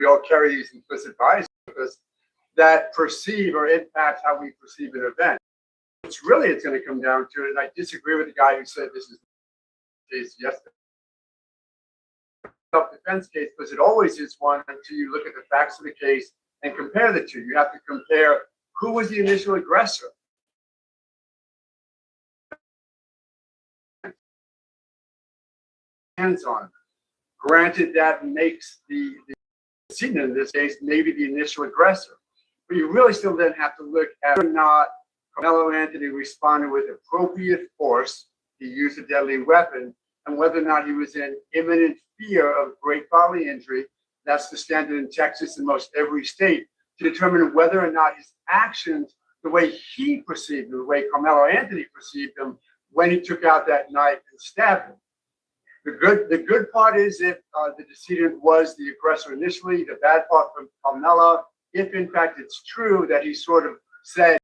We all carry these implicit biases with us that perceive or impact how we perceive an event. What's really it's going to come down to, and I disagree with the guy who said this is the case yesterday. Self-defense case, because it always is one until you look at the facts of the case and compare the two. You have to compare who was the initial aggressor. Hands on. Granted, that makes the decedent in this case maybe the initial aggressor, but you really still then have to look at whether or not Carmelo Anthony responded with appropriate force. He used a deadly weapon, and whether or not he was in imminent fear of great bodily injury. That's the standard in Texas and most every state, to determine whether or not his actions, the way he perceived them, the way Carmelo Anthony perceived them when he took out that knife and stabbed him. The good part is if the decedent was the aggressor initially. The bad part from Carmelo, if in fact it's true that he sort of said,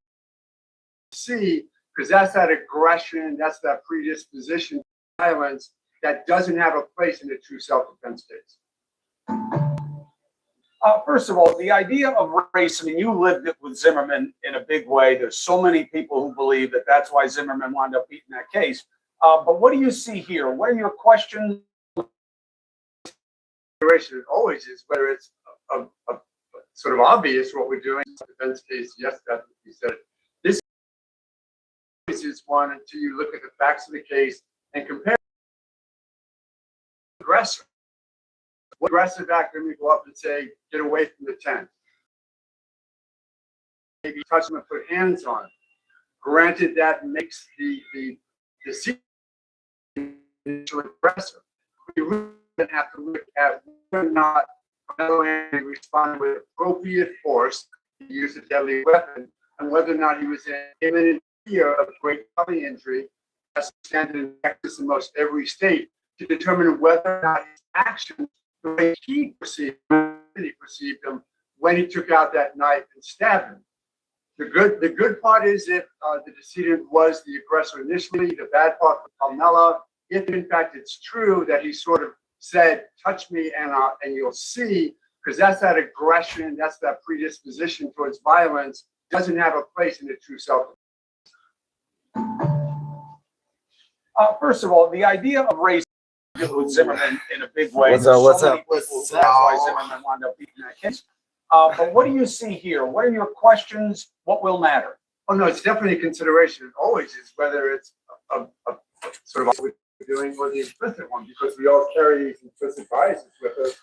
see, because that's that aggression, that's that predisposition to violence that doesn't have a place in a true self-defense case. First of all, the idea of race, I mean, you lived it with Zimmerman in a big way. There's so many people who believe that that's why Zimmerman wound up beating that case. But what do you see here? What are your questions? It always is, whether it's a sort of obvious what we're doing. Defense case, yes, that's what you said. This is one until you look at the facts of the case and compare the aggressor. What aggressive actor may go up and say, get away from the tent? Maybe touch them and put hands on him. Granted, that makes the decedent initial aggressor. We really have to look at whether or not Carmelo Anthony responded with appropriate force, he used a deadly weapon, and whether or not he was in imminent fear of great bodily injury. That's standard in Texas and most every state, to determine whether or not his actions, the way he perceived them when he took out that knife and stabbed him. The good part is if the decedent was the aggressor initially. The bad part for Carmelo, if in fact it's true that he sort of said, touch me and you'll see, because that's that aggression, that's that predisposition towards violence, doesn't have a place in a true self. First of all, the idea of race with Zimmerman in a big way. What's up? That's why Zimmerman wound up beating that case. But what do you see here? What are your questions? What will matter? Oh, no, it's definitely a consideration. It always is, whether it's a sort of what we're doing or the implicit one, because we all carry these implicit biases with us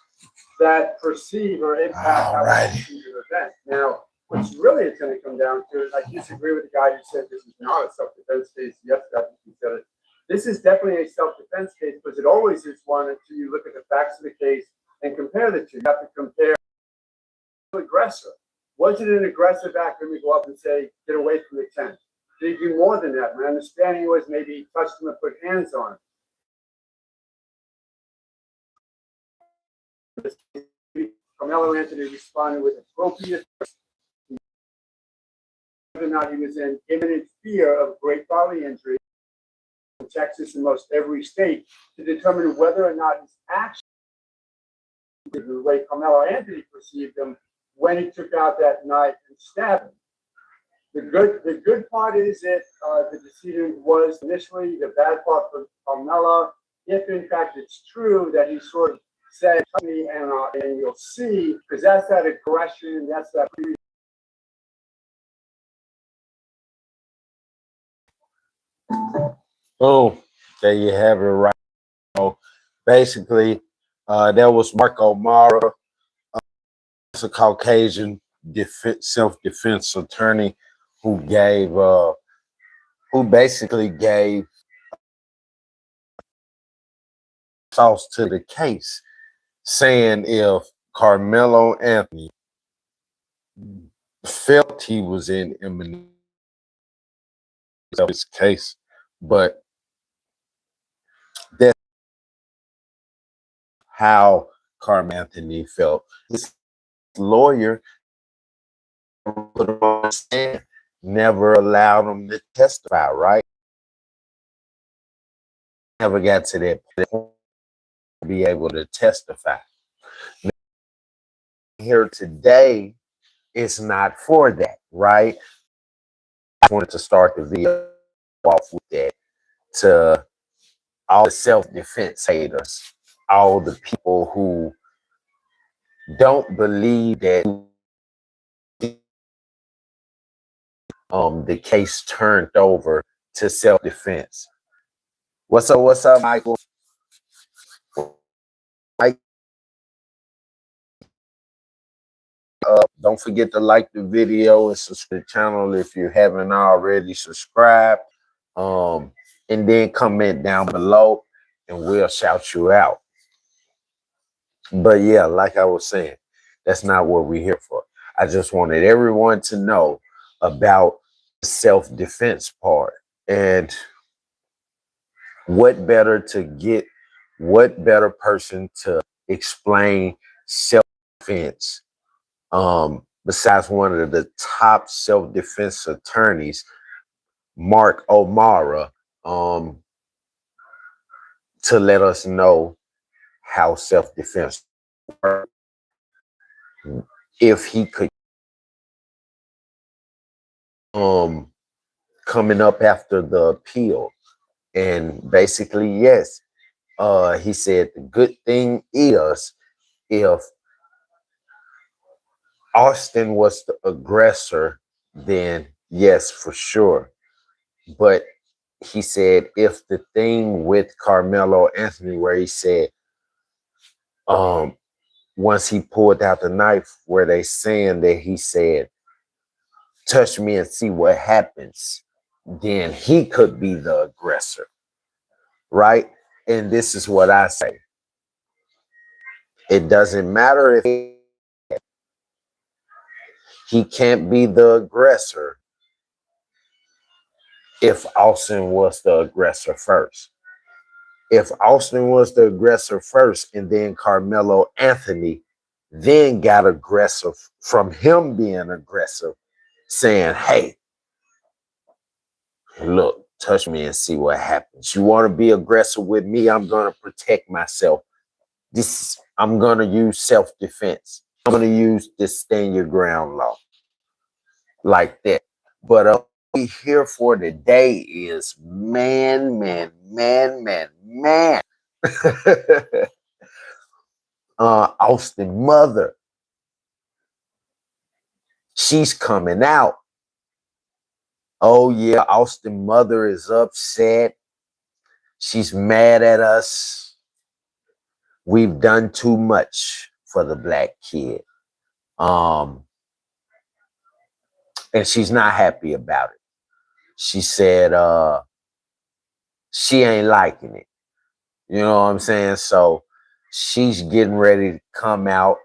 that perceive or impact how we perceive an event. Now, what's really it's going to come down to is, I disagree with the guy who said this is not a self-defense case. Yes, that's what he said it. This is definitely a self-defense case, because it always is one until you look at the facts of the case and compare the two. You have to compare the aggressor. Was it an aggressive act when we go up and say, get away from the tent? Did he do more than that? My understanding was maybe he touched him and put hands on him. Carmelo Anthony responded with appropriate force, whether or not he was in imminent fear of great bodily injury in Texas and most every state, to determine whether or not his actions, the way Carmelo Anthony perceived them when he took out that knife and stabbed him. The good part is if the decedent was initially. The bad part for Carmelo, if in fact it's true that he sort of said, touch me and you'll see, because that's that aggression, that's that. Oh, there you have it, right? So basically, that was Marco Mara, a Caucasian self-defense attorney who basically gave sauce to the case, saying if Carmelo Anthony felt he was in imminent of his case, but that's how Carmelo Anthony felt. His lawyer put him on the stand, never allowed him to testify, right? Never got to that point to be able to testify. here today is not for that, right? I wanted to start the video off with that to all the self-defense haters, all the people who don't believe that the case turned over to self-defense. What's up, Michael? Mike, don't forget to like the video and subscribe to the channel if you haven't already subscribed. And then comment down below and we'll shout you out. But yeah, like I was saying, that's not what we're here for. I just wanted everyone to know about the self-defense part. And what better person to explain self-defense besides one of the top self-defense attorneys, Mark O'Mara, to let us know how self-defense works. If he could coming up after the appeal. And basically, yes, he said the good thing is if Austin was the aggressor, then yes, for sure. But he said if the thing with Carmelo Anthony where he said once he pulled out the knife where they saying that he said touch me and see what happens, then he could be the aggressor, right? And this is what I say. It doesn't matter if he can't be the aggressor if Austin was the aggressor first. If Austin was the aggressor first and then Carmelo Anthony then got aggressive from him being aggressive, saying, hey, look, touch me and see what happens. You want to be aggressive with me? I'm going to protect myself. I'm going to use self-defense. I'm going to use this stand your ground law like that. But what we here for today is man. Austin mother, she's coming out. Oh yeah, Austin mother is upset. She's mad at us. We've done too much for the black kid. And she's not happy about it. She said she ain't liking it. You know what I'm saying? So she's getting ready to come out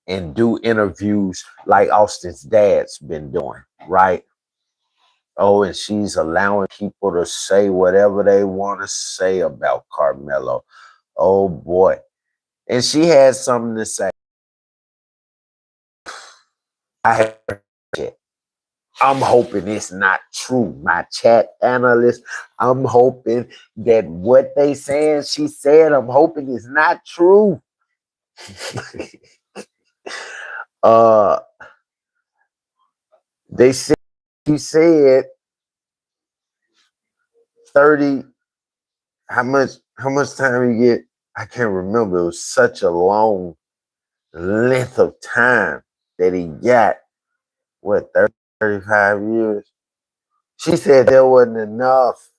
and do interviews like Austin's dad's been doing, right? Oh, and she's allowing people to say whatever they want to say about Karmelo. Oh boy. And she had something to say. I'm hoping it's not true. My chat analyst, I'm hoping that what they saying she said, I'm hoping it's not true. They said he said 30. How much time you get? I can't remember. It was such a long length of time that he got. What, 30, 35 years? She said there wasn't enough.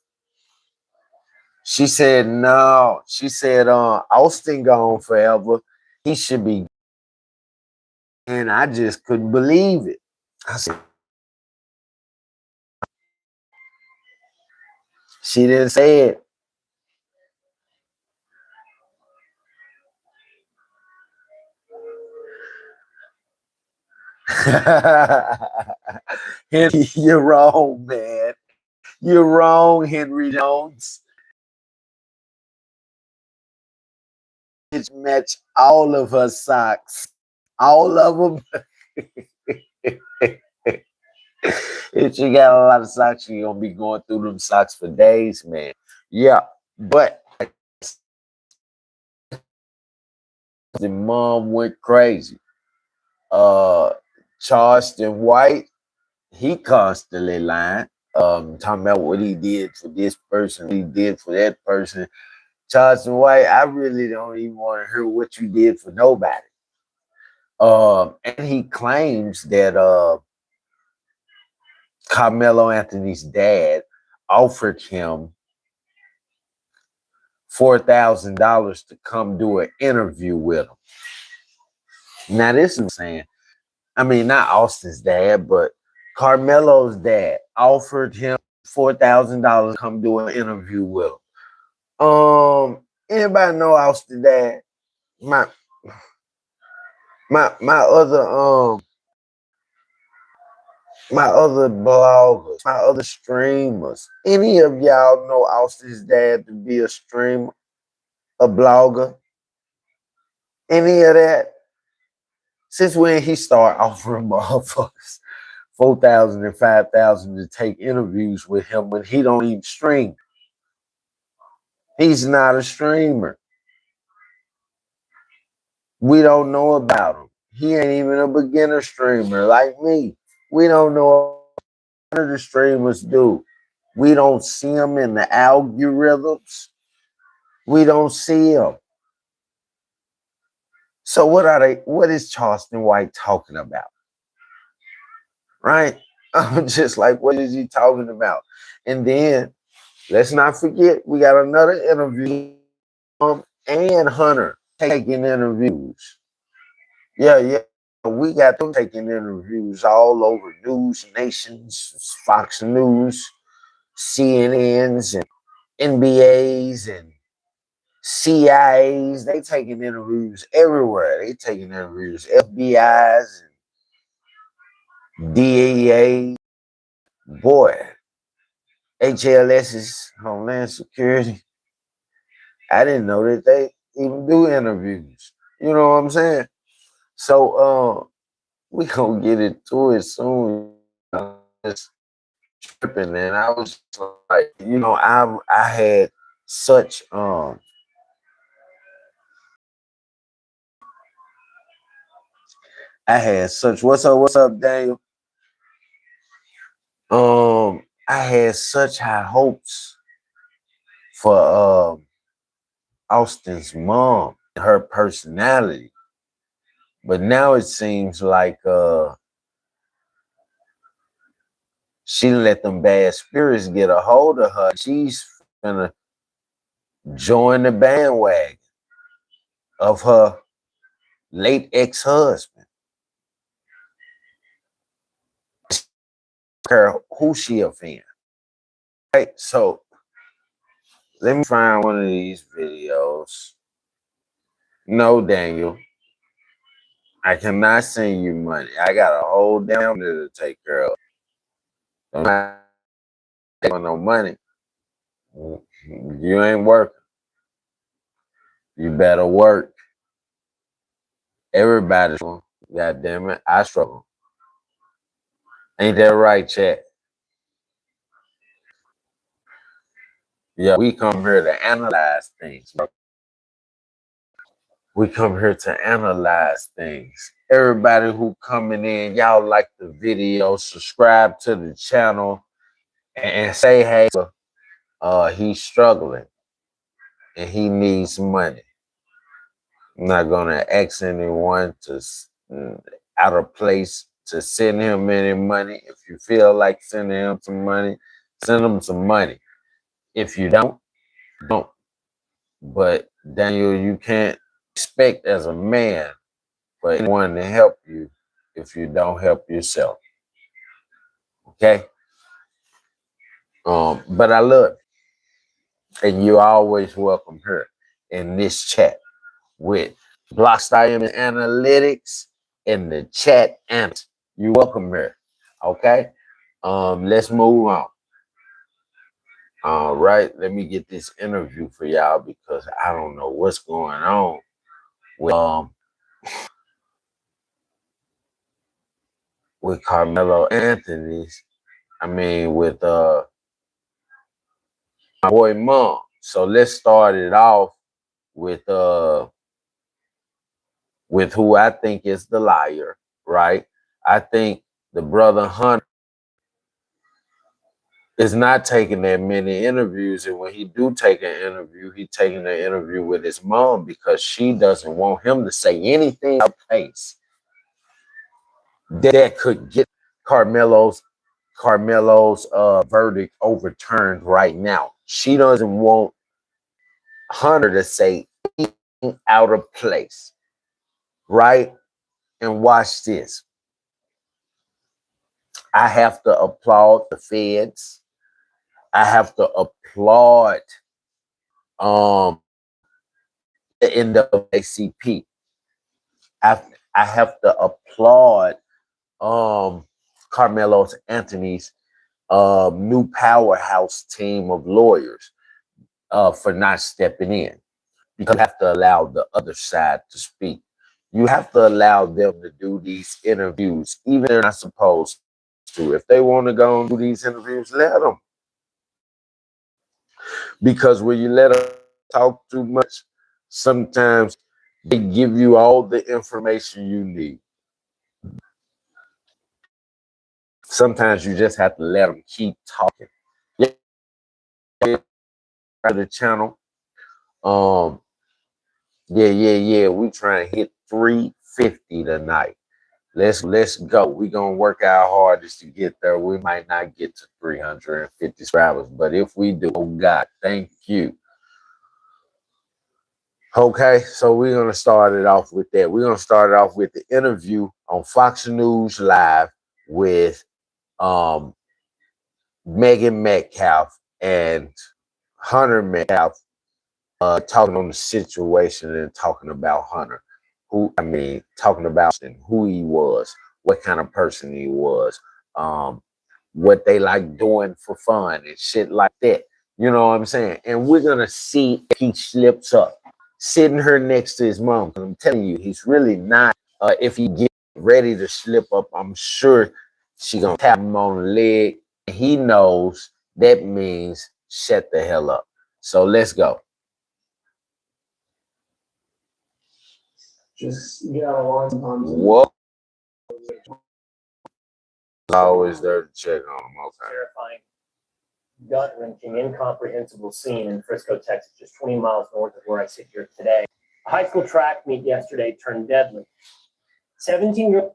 She said no. She said Austin gone forever. He should be. And I just couldn't believe it. I said, she didn't say it. Henry, you're wrong, man. You're wrong, Henry Jones. It's match all of her socks. All of them. If you got a lot of socks, you're gonna be going through them socks for days, man. Yeah, but the mom went crazy. Charleston White, he constantly lying. Talking about what he did for this person, what he did for that person. Charleston White, I really don't even want to hear what you did for nobody. And he claims that Carmelo Anthony's dad offered him $4,000 to come do an interview with him. Now, this is what I'm saying. I mean, not Austin's dad, but Carmelo's dad offered him $4,000 to come do an interview with him. Anybody know Austin dad? My other my other bloggers, my other streamers. Any of y'all know Austin's dad to be a streamer, a blogger? Any of that? Since when he started offering motherfuckers 4,000 and 5,000 to take interviews with him when he don't even stream? He's not a streamer. We don't know about him. He ain't even a beginner streamer like me. We don't know what the streamers do. We don't see them in the algorithms. We don't see them. So what are they? What is Charleston White talking about? Right? I'm just like, what is he talking about? And then let's not forget, we got another interview. And Hunter taking interviews. Yeah. We got them taking interviews all over News Nations, Fox News, CNNs, and NBAs, and CIAs. They taking interviews everywhere. They taking interviews, FBIs and DEA. Boy, HLS's Homeland Security. I didn't know that they even do interviews. You know what I'm saying? So we gonna get into it soon. It's tripping, and I was like, I had such what's up, Daniel? I had such high hopes for Austin's mom, her personality. But now it seems like she let them bad spirits get a hold of her. She's gonna join the bandwagon of her late ex-husband. Her who she offend. Right? So let me find one of these videos. No, Daniel. I cannot send you money. I got a whole damn to take care of. Don't have no money. You ain't working. You better work. Everybody's struggling. God damn it. I struggle. Ain't that right, chat? Yeah, we come here to analyze things, bro. We come here to analyze things. Everybody who coming in, y'all like the video, subscribe to the channel, and say, hey, he's struggling and he needs money. I'm not gonna ask anyone to out of place to send him any money. If you feel like sending him some money, send him some money. If you don't. But Daniel, you can't expect as a man for anyone to help you if you don't help yourself. Okay? But I love it. And you're always welcome here in this chat with Blocstarr Imis Analytics in the chat and you're welcome here. Okay? Let's move on. All right, let me get this interview for y'all because I don't know what's going on with Carmelo Anthony. I mean, with my boy Mom. So let's start it off with who I think is the liar. right? I think the brother Hunter is not taking that many interviews, and when he do take an interview, he taking an interview with his mom because she doesn't want him to say anything about case that could get Carmelo's verdict overturned right now. She doesn't want Hunter to say anything out of place, right? And watch this. I have to applaud the feds. I have to applaud the NAACP. I have to applaud Carmelo Anthony's new powerhouse team of lawyers for not stepping in. Because you have to allow the other side to speak. You have to allow them to do these interviews, even if they're not supposed to. If they want to go and do these interviews, let them. Because when you let them talk too much, sometimes they give you all the information you need. Sometimes you just have to let them keep talking. Yeah, the channel. Yeah. We trying to hit 350 tonight. Let's go. We're gonna work our hardest to get there. We might not get to 350 subscribers, but if we do, oh God, thank you. Okay, so we're gonna start it off with that. We're gonna start it off with the interview on Fox News Live with Mehgan Metcalf and Hunter Metcalf talking on the situation and talking about Hunter. Talking about who he was, what kind of person he was, what they like doing for fun and shit like that. You know what I'm saying? And we're gonna see if he slips up, sitting her next to his mom. I'm telling you, he's really not. If he get ready to slip up, I'm sure she gonna tap him on the leg. And he knows that means shut the hell up. So let's go. Just get out of line sometimes. What? Always there to check on him. Okay. Terrifying, gut-wrenching, incomprehensible scene in Frisco, Texas, just 20 miles north of where I sit here today. A high school track meet yesterday turned deadly. 17-year-old.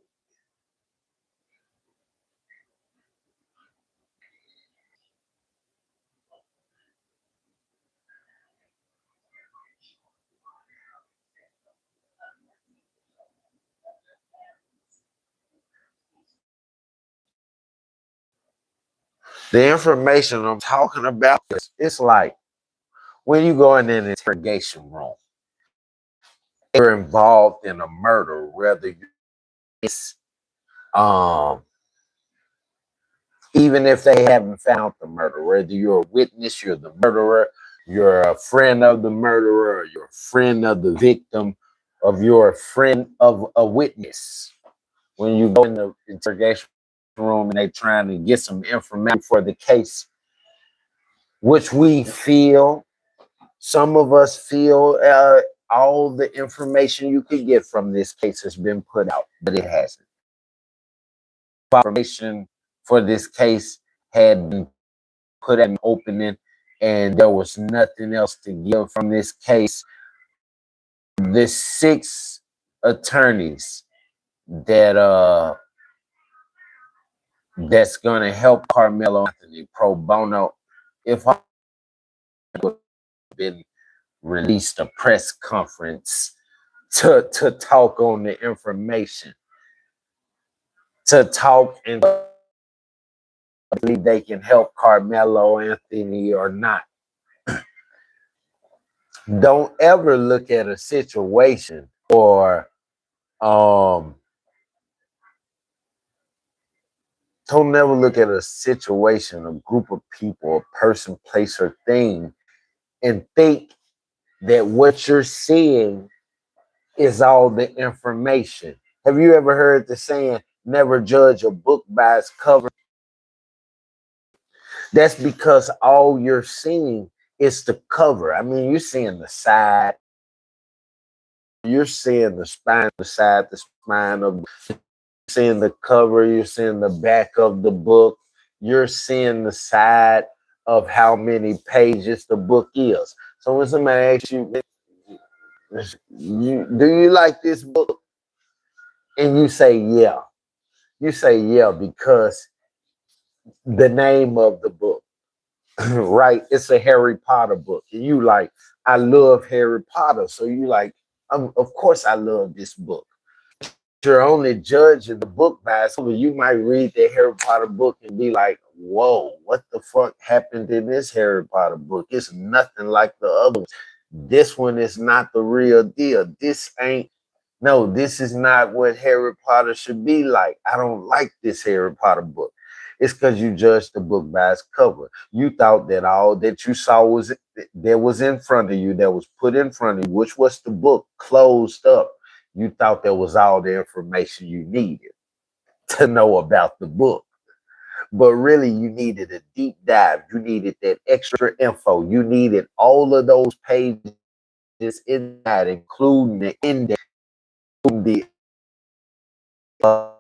The information I'm talking about is it's like when you go in an interrogation room, you're involved in a murder, whether it's even if they haven't found the murder, whether you're a witness, you're the murderer, you're a friend of the murderer, or you're a friend of the victim, of your friend of a witness. When you go in the interrogation room and they're trying to get some information for the case, which we feel, some of us feel all the information you could get from this case has been put out, but it hasn't. Information for this case had been put at an opening, and there was nothing else to give from this case. The 6 attorneys that that's gonna help Carmelo Anthony pro bono, if I would have been released a press conference to talk on the information, to talk and believe they can help Carmelo Anthony or not. Don't ever look at a situation or don't never look at a situation, a group of people, a person, place, or thing, and think that what you're seeing is all the information. Have you ever heard the saying, never judge a book by its cover? That's because all you're seeing is the cover. I mean, you're seeing the side, you're seeing the spine, the side, the spine of seeing the cover, you're seeing the back of the book, you're seeing the side of how many pages the book is. So when somebody asks you, do you like this book? And you say, yeah. You say, yeah, because the name of the book, right? It's a Harry Potter book. And you like, I love Harry Potter. So you like, of course I love this book. You're only judging the book by it. So you might read the Harry Potter book and be like, whoa, what the fuck happened in this Harry Potter book? It's nothing like the other ones. This one is not the real deal. This is not what Harry Potter should be like. I don't like this Harry Potter book. It's because you judged the book by its cover. You thought that all that you saw was in front of you, that was put in front of you, which was the book closed up. You thought that was all the information you needed to know about the book. But really, you needed a deep dive. You needed that extra info. You needed all of those pages inside, including the index, uh,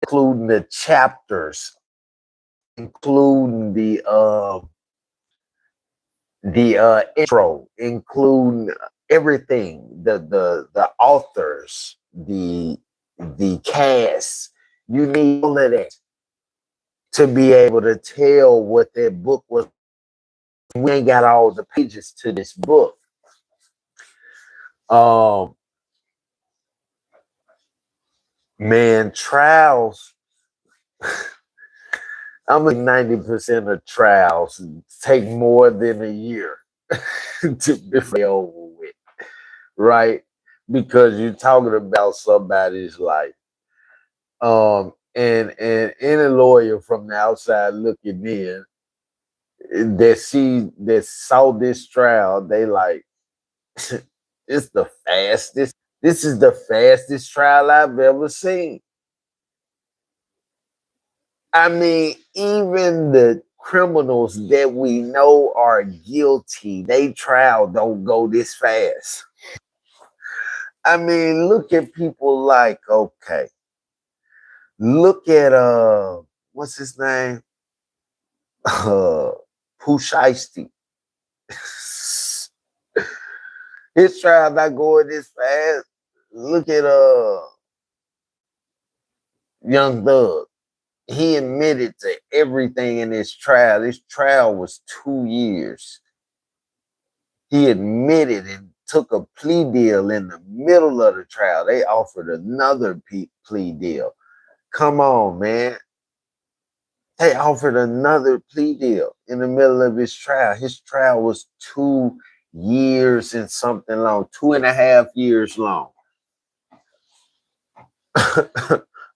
including the chapters, including the intro, including everything, the authors, the cast. You need all of that to be able to tell what that book was. We ain't got all the pages to this book. Man, trials. I'm 90% of trials take more than a year to be over with, right? Because you're talking about somebody's life. And any lawyer from the outside looking in that saw this trial, they like, it's the fastest. This is the fastest trial I've ever seen. I mean, even the criminals that we know are guilty, they trial don't go this fast. I mean, look at people like, okay, look at what's his name? Pusheisty. His trial not going this fast. Look at Young Thug. He admitted to everything in his trial. His trial was 2 years. He admitted and took a plea deal in the middle of the trial. They offered another plea deal. Come on, man. They offered another plea deal in the middle of his trial. His trial was 2 years and something long, 2.5 years long.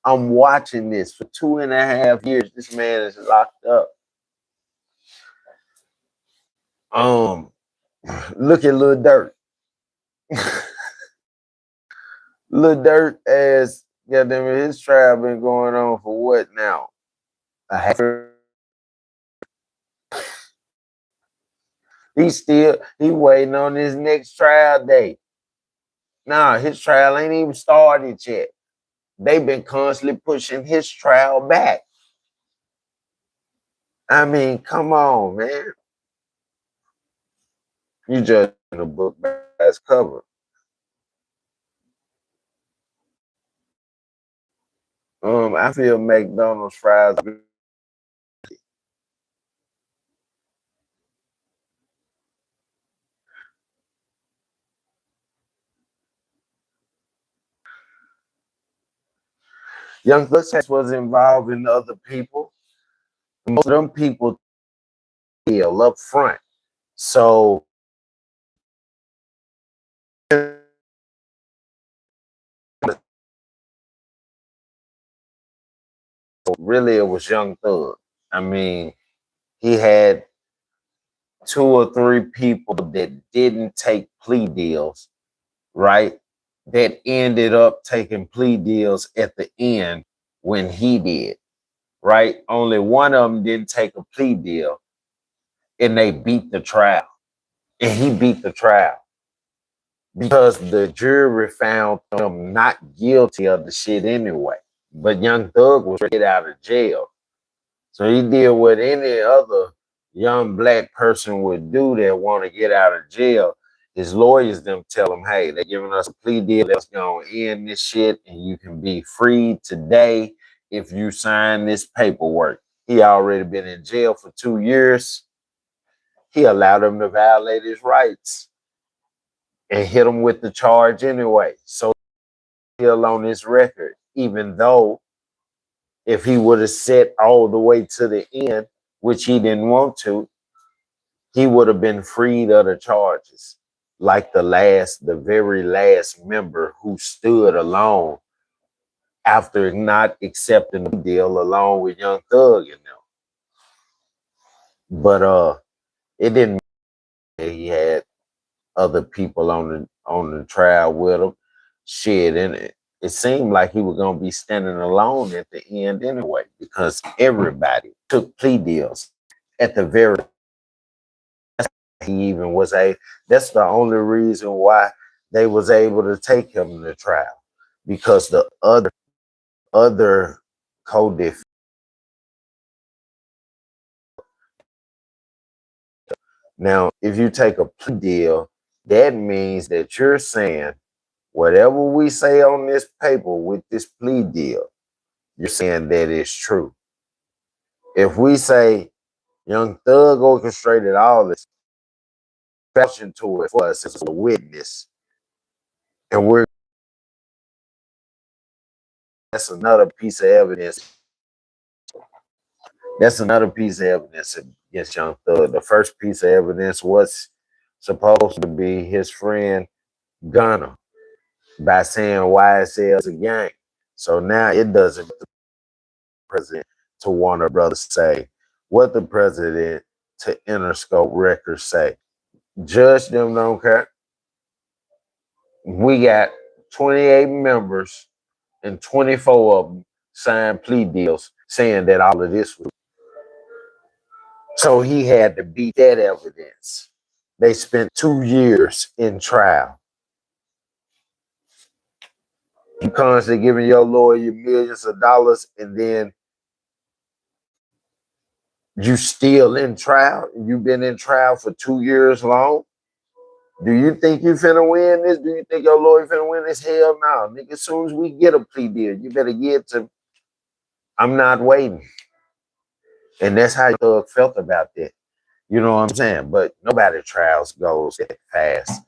I'm watching this for 2.5 years. This man is locked up. Look at Lil Durk. Lil Durk, as goddamn it, his trial been going on for what now? He waiting on his next trial date. Nah, his trial ain't even started yet. They've been constantly pushing his trial back. I mean, come on, man. You judging the book by its cover. I feel McDonald's fries. Young Thug was involved in other people. Most of them people feel up front. So really it was Young Thug. I mean, he had 2 or 3 people that didn't take plea deals, right? That ended up taking plea deals at the end when he did, right? Only one of them didn't take a plea deal and they beat the trial. And he beat the trial. because the jury found him not guilty of the shit anyway. But Young Thug was ready to get out of jail. So he did what any other young black person would do that want to get out of jail. His lawyers them tell him, hey, they're giving us a plea deal that's going to end this shit and you can be freed today if you sign this paperwork. He already been in jail for 2 years. He allowed him to violate his rights and hit him with the charge anyway. So still on his record, even though if he would have set all the way to the end, which he didn't want to, he would have been freed of the charges. Like the very last member who stood alone after not accepting the deal along with Young Thug and them. But it didn't matter. He had other people on the trial with him. Shit, and it seemed like he was gonna be standing alone at the end anyway, because everybody took plea deals at the very. He even was that's the only reason why they was able to take him to trial, because the other co-defendants. Now, if you take a plea deal, that means that you're saying whatever we say on this paper with this plea deal, you're saying that it's true. If we say Young Thug orchestrated all this, vouching to it for us as a witness, and that's another piece of evidence. That's another piece of evidence against Young Thug. The first piece of evidence was supposed to be his friend Gunner by saying YSL is a gang. So now it doesn't the president to Warner Brothers say what the president to Interscope Records say. Judge them don't care. We got 28 members and 24 of them signed plea deals saying that all of this was. So he had to beat that evidence. They spent 2 years in trial. You constantly giving your lawyer millions of dollars and then you still in trial? You've been in trial for 2 years long? Do you think you finna win this? Do you think your lawyer finna win this? Hell no. Nigga, as soon as we get a plea deal, you better get to, I'm not waiting. And that's how Thug felt about that. You know what I'm saying? But nobody trials goes that fast.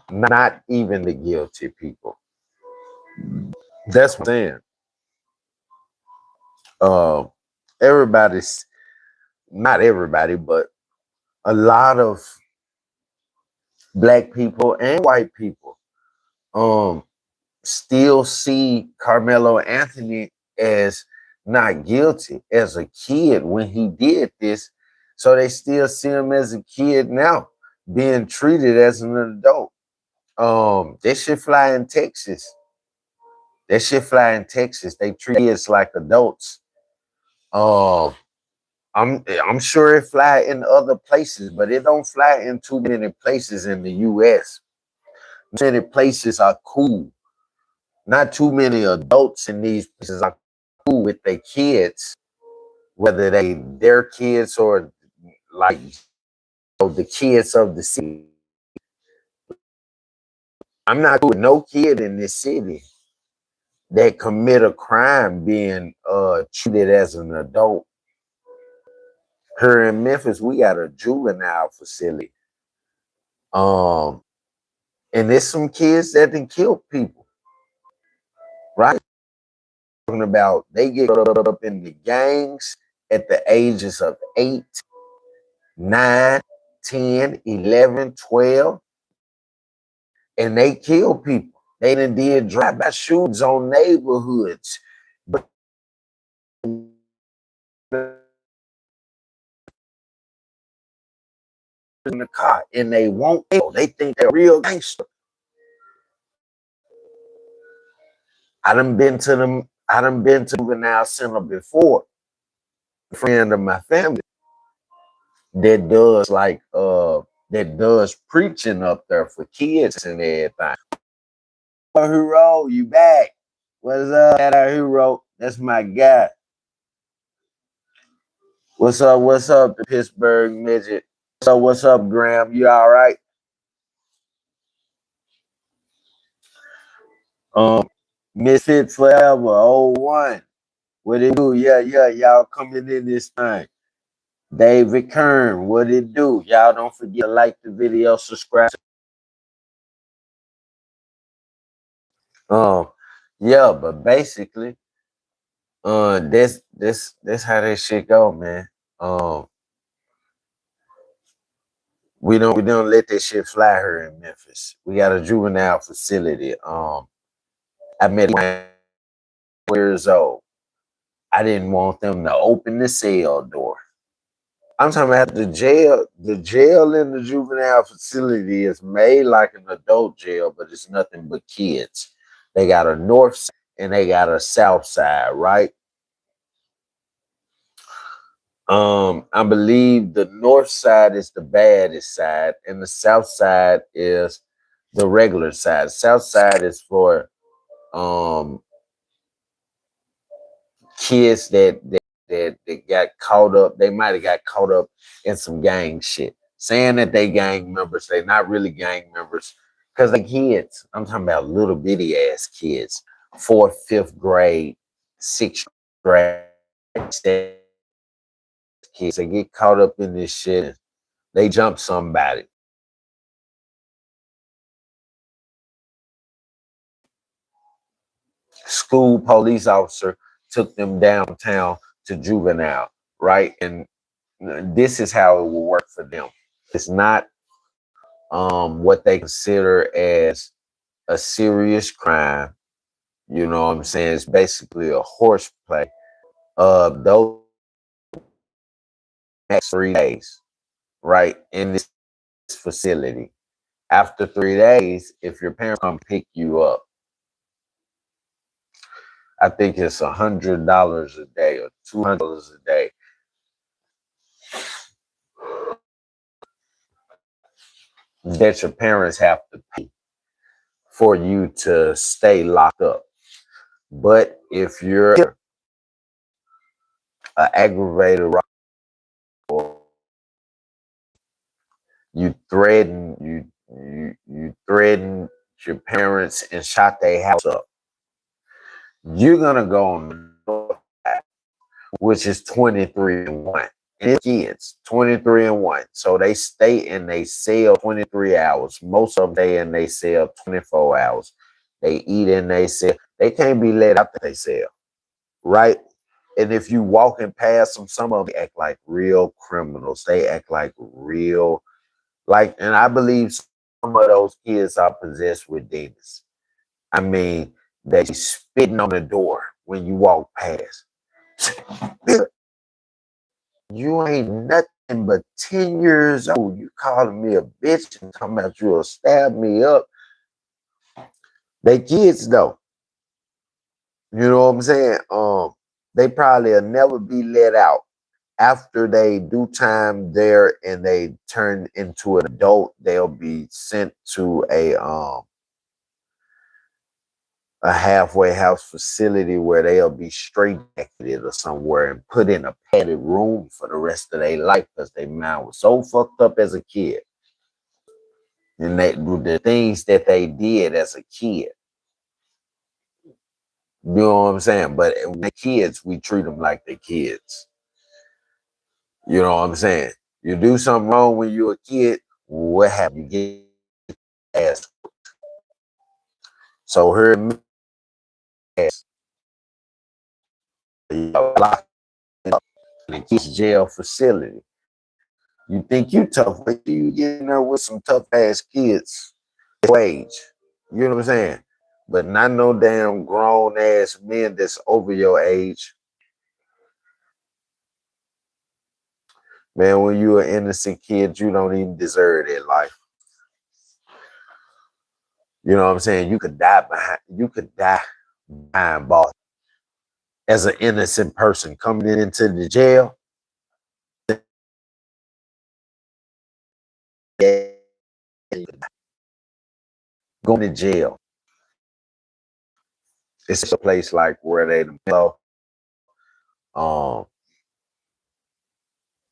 Not even the guilty people. That's what I'm saying. Everybody's, not everybody, but a lot of black people and white people still see Carmelo Anthony as not guilty as a kid when he did this. So they still see him as a kid now, being treated as an adult. That shit fly in Texas. That shit fly in Texas. They treat kids like adults. I'm sure it fly in other places, but it don't fly in too many places in the US. Many places are cool. Not too many adults in these places are cool with their kids, whether their kids or like the kids of the city. I'm not cool with no kid in this city that commit a crime being treated as an adult. Here in Memphis, we got a juvenile facility. And there's some kids that can kill people, right? Talking about they get up in the gangs at the ages of 8, 9, 10, 11, 12, and they kill people. They done did drive-by shootings on neighborhoods. But in the car and they won't kill. They think they're real gangster. I done been to juvenile center before. A friend of my family that does like that does preaching up there for kids and everything. Oh, Hero, you back? What's up, Hero? That's my guy. What's up? What's up, the Pittsburgh midget? So what's up, Graham? You all right? Misfit Forever, 01. What it do? Yeah, y'all coming in this thing. David Kern, what it do? Y'all don't forget to like the video, subscribe. Yeah, but basically, that's how that shit go, man. We don't let that shit fly here in Memphis. We got a juvenile facility. I met him years old. I didn't want them to open the cell door. I'm talking about the jail. The jail in the juvenile facility is made like an adult jail, but it's nothing but kids. They got a north side and they got a south side, right? I believe the north side is the baddest side, and the south side is the regular side. South side is for kids that got caught up. They might have got caught up in some gang shit, saying that they gang members. They're not really gang members because they kids. I'm talking about little bitty ass kids, 4th, 5th grade, 6th grade kids. They get caught up in this shit. They jump somebody. School police officer took them downtown to juvenile, right? And this is how it will work for them. It's not what they consider as a serious crime. You know what I'm saying? It's basically a horseplay. Those next 3 days, right, in this facility. After 3 days, if your parents come pick you up, I think it's $100 a day or $200 a day. That your parents have to pay for you to stay locked up. But if you're an aggravated robbery, or you threatened your parents and shot their house up, you're gonna go on the north side, which is 23-1. And kids, 23-1. So they stay in they cell 23 hours. Most of them stay in they cell 24 hours. They eat in they cell. They can't be let out they cell, right? And if you walking past them, some of them act like real criminals. They act like real, like, and I believe some of those kids are possessed with demons. I mean, they spitting on the door when you walk past. You ain't nothing but 10 years old. You calling me a bitch and talking about you'll stab me up. They kids though. You know what I'm saying? They probably will never be let out. After they do time there and they turn into an adult, they'll be sent to a halfway house facility where they'll be straight or somewhere and put in a padded room for the rest of their life because their mind was so fucked up as a kid. And the things that they did as a kid. You know what I'm saying? But when they're kids, we treat them like they're kids. You know what I'm saying? You do something wrong when you're a kid, what happened? You get ass. So her ass locked up in a kids jail facility. You think you tough, but you get in there with some tough ass kids age. You know what I'm saying? But not no damn grown ass men that's over your age. Man, when you're an innocent kid, you don't even deserve that life. You know what I'm saying? You could die behind bars as an innocent person coming into the jail. going to jail. It's a place like where they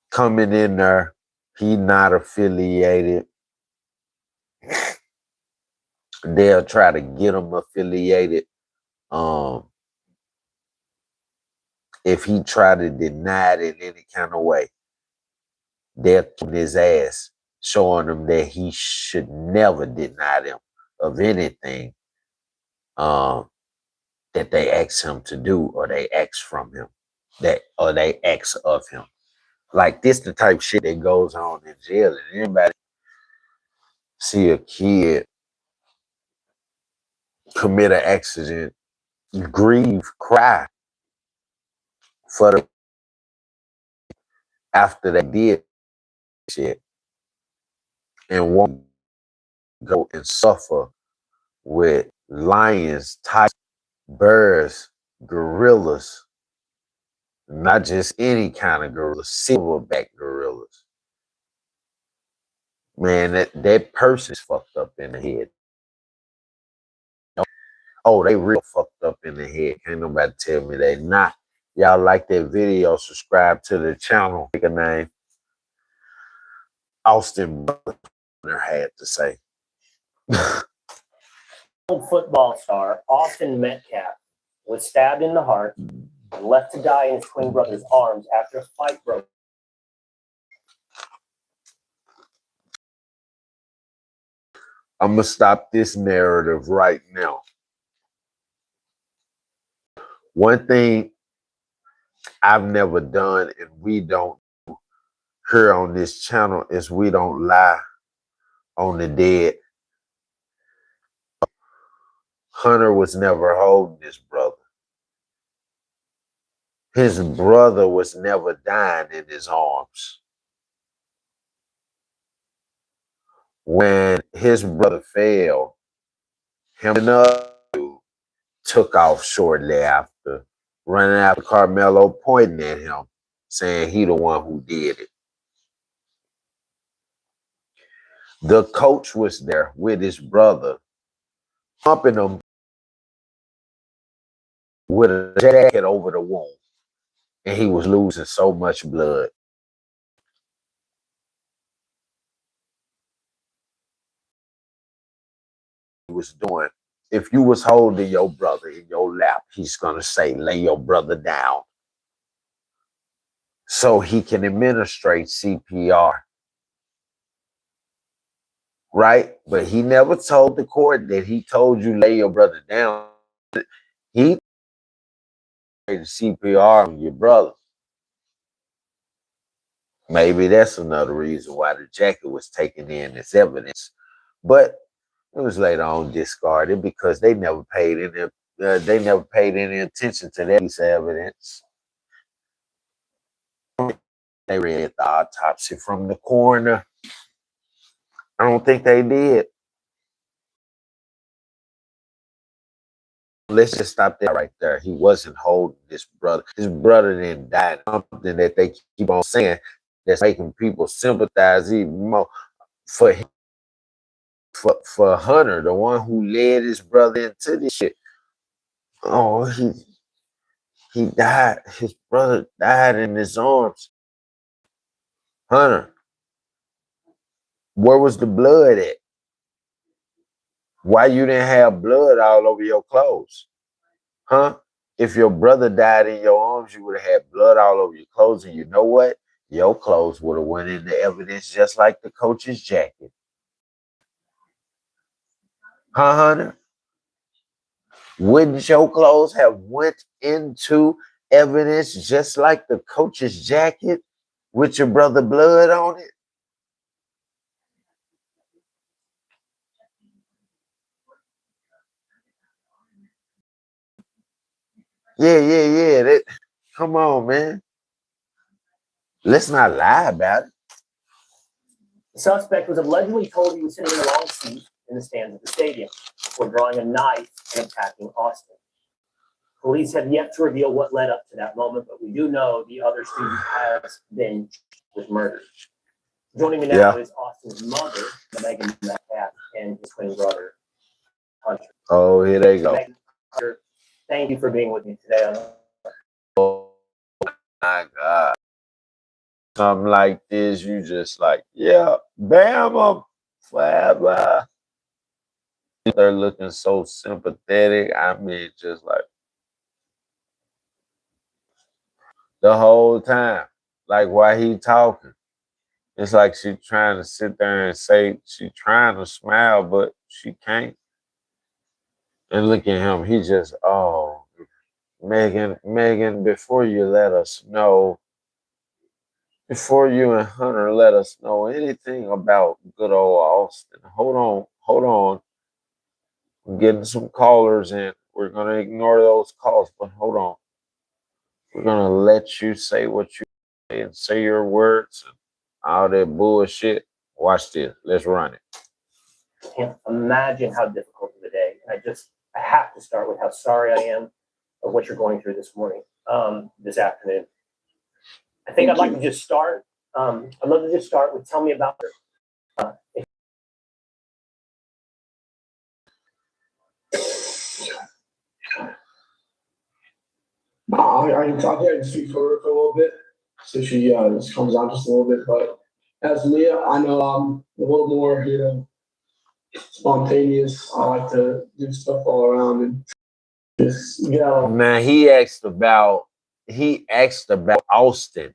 coming in there. He not affiliated. They'll try to get him affiliated. If he try to deny it in any kind of way, they're kicking his ass, showing him that he should never deny them of anything that they ask him to do or they ask from him, or they ask of him. Like this the type of shit that goes on in jail. And anybody see a kid commit an accident, grieve, cry for the after they did shit, and won't go and suffer with lions, tigers, bears, gorillas, not just any kind of gorillas, silverback gorillas. Man, that person's fucked up in the head. Oh, they real fucked up in the head. Can't nobody tell me they not. Y'all like that video, subscribe to the channel. Pick a name. Austin had to say. Old football star Austin Metcalf was stabbed in the heart and left to die in his twin brother's arms after a fight broke. I'm gonna stop this narrative right now. One thing I've never done, and we don't here on this channel, is we don't lie on the dead. Hunter was never holding his brother. His brother was never dying in his arms. When his brother fell, him and another dude took off shortly after, running after Karmelo, pointing at him, saying he the one who did it. The coach was there with his brother, pumping him with a jacket over the wound, and he was losing so much blood. He was doing. If you was holding your brother in your lap, he's gonna say, lay your brother down, so he can administrate CPR. Right? But he never told the court that he told you lay your brother down. He did CPR on your brother. Maybe that's another reason why the jacket was taken in as evidence. But it was later on discarded because they never paid any attention to that piece of evidence. They read the autopsy from the coroner. I don't think they did. Let's just stop that right there. He wasn't holding his brother. His brother didn't die. Something that they keep on saying that's making people sympathize even more for him, for Hunter, the one who led his brother into this shit. Oh, he died. His brother died in his arms. Hunter, where was the blood at? Why you didn't have blood all over your clothes? Huh? If your brother died in your arms, you would have had blood all over your clothes. And you know what? Your clothes would have went into evidence just like the coach's jacket. Huh, Hunter? Wouldn't your clothes have went into evidence just like the coach's jacket with your brother blood on it? Yeah. Come on, man. Let's not lie about it. The suspect was allegedly told he was sitting in the wrong seat in the stands of the stadium before drawing a knife and attacking Austin. Police have yet to reveal what led up to that moment, but we do know the other student has been charged with murder. Joining me now Yeah. is Austin's mother, Mehgan Metcalf, and his twin brother, Hunter. Oh, here they go. Mehgan, Hunter, thank you for being with me today. Oh my God. Something like this, you just like, yeah, Bama forever. They're looking so sympathetic. I mean, just like the whole time. Like while he talking. It's like she trying to sit there and say she trying to smile, but she can't. And look at him. He just, oh, Mehgan, before you let us know, before you and Hunter let us know anything about good old Austin, hold on. I'm getting some callers in. We're going to ignore those calls, but hold on. We're going to let you say what you say and say your words and all that bullshit. Watch this. Let's run it. Can't imagine how difficult of a day. I have to start with how sorry I am of what you're going through this morning, this afternoon. I think I'd like to just start. I'd love to just start with tell me about her. I can talk. I can speak for her for a little bit, so she just comes out just a little bit. But as Leah, I know I'm a little more, spontaneous. I like to do stuff all around and just, Now he asked about Austin.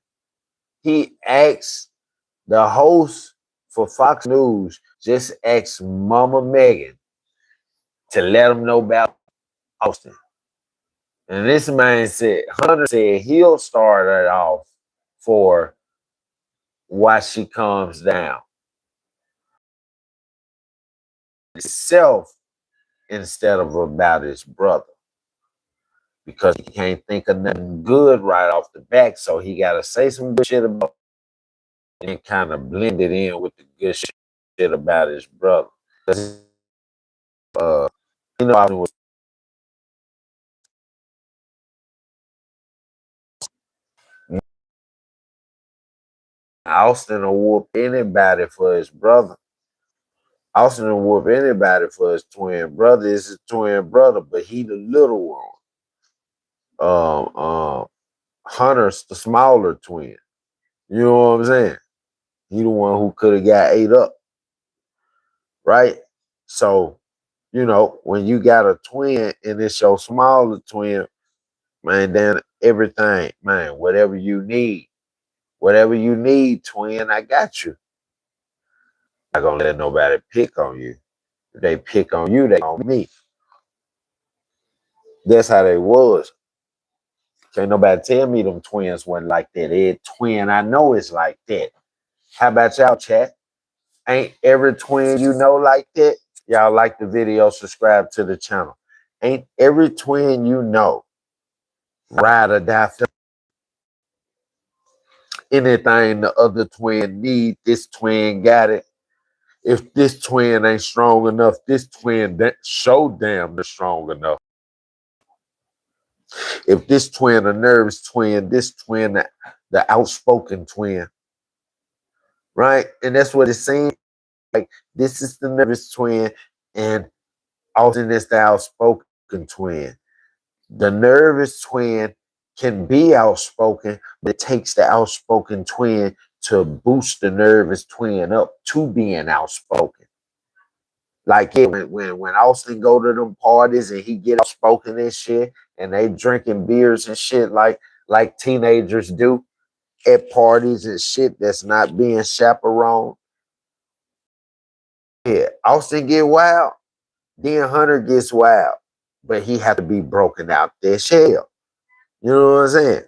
He asked the host for Fox News, just asked Mama Mehgan to let him know about Austin. And this man said, Hunter said he'll start it off for why she calms down. Himself instead of about his brother. Because he can't think of nothing good right off the back, so he got to say some good shit about it and kind of blend it in with the good shit about his brother. I was Austin will whoop anybody for his brother. Austin will whoop anybody for his twin brother. It's his twin brother, but he the little one. Hunter's the smaller twin. You know what I'm saying? He the one who could have got ate up. Right? So, when you got a twin and it's your smaller twin, man, then everything, man, whatever you need, twin, I got you. Not gonna let nobody pick on you. If they pick on you, they on me. That's how they was. Can't nobody tell me them twins wasn't like that. Every twin I know is like that. How about y'all, chat? Ain't every twin you know like that? Y'all like the video, subscribe to the channel. Ain't every twin you know ride or die for anything the other twin need, this twin got it. If this twin ain't strong enough, this twin that show damn they're strong enough. If this twin a nervous twin, this twin the outspoken twin. Right? And that's what it seems like. This is the nervous twin, and Austin is the outspoken twin. The nervous twin can be outspoken, but it takes the outspoken twin to boost the nervous twin up to being outspoken. Like when Austin go to them parties and he get outspoken and shit, and they drinking beers and shit like teenagers do at parties and shit that's not being chaperoned. Yeah, Austin get wild, then Hunter gets wild, but he have to be broken out their shell. You know what I'm saying?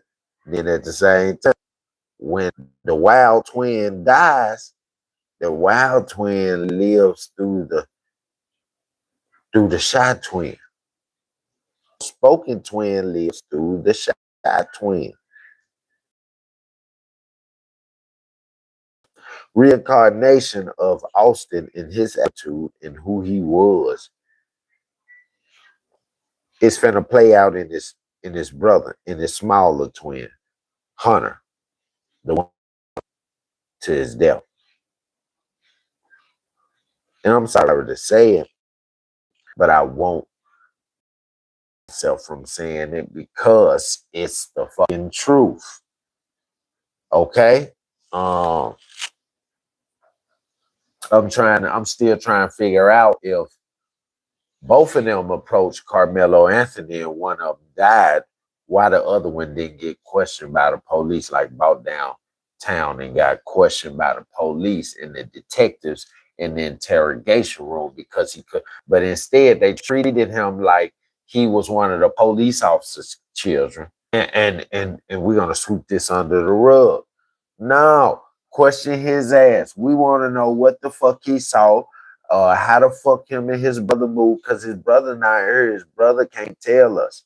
Then at the same time, when the wild twin dies, the wild twin lives through the shy twin. Spoken twin lives through the shy twin. Reincarnation of Austin in his attitude and who he was is finna play out in his brother, in his smaller twin, Hunter, the one to his death. And I'm sorry to say it, but I won't myself from saying it because it's the fucking truth. Okay? Um, I'm still trying to figure out if both of them approached Carmelo Anthony and one of them died, why the other one didn't get questioned by the police, like brought downtown and got questioned by the police and the detectives in the interrogation room because he could, but instead they treated him like he was one of the police officers' children. And we're gonna sweep this under the rug. No, question his ass. We want to know what the fuck he saw, how the fuck him and his brother moved, because his brother not here. His brother can't tell us.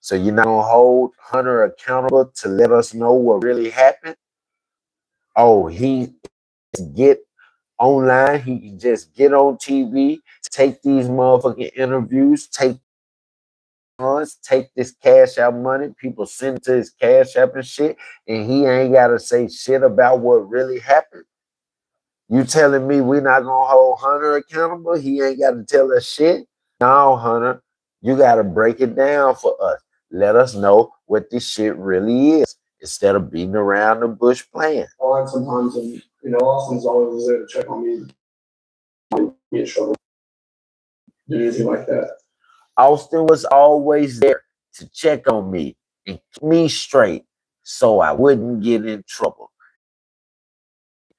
So you're not gonna hold Hunter accountable to let us know what really happened? Oh, he get online, he can just get on TV, take these motherfucking interviews, take this cash out money, people send it to his cash app and shit, and he ain't gotta say shit about what really happened. You telling me we not gonna hold Hunter accountable? He ain't gotta tell us shit? No, Hunter, you gotta break it down for us. Let us know what this shit really is instead of beating around the bush playing. On sometimes, and Austin's always there to check on me, be in trouble, do anything like that. Austin was always there to check on me and keep me straight so I wouldn't get in trouble.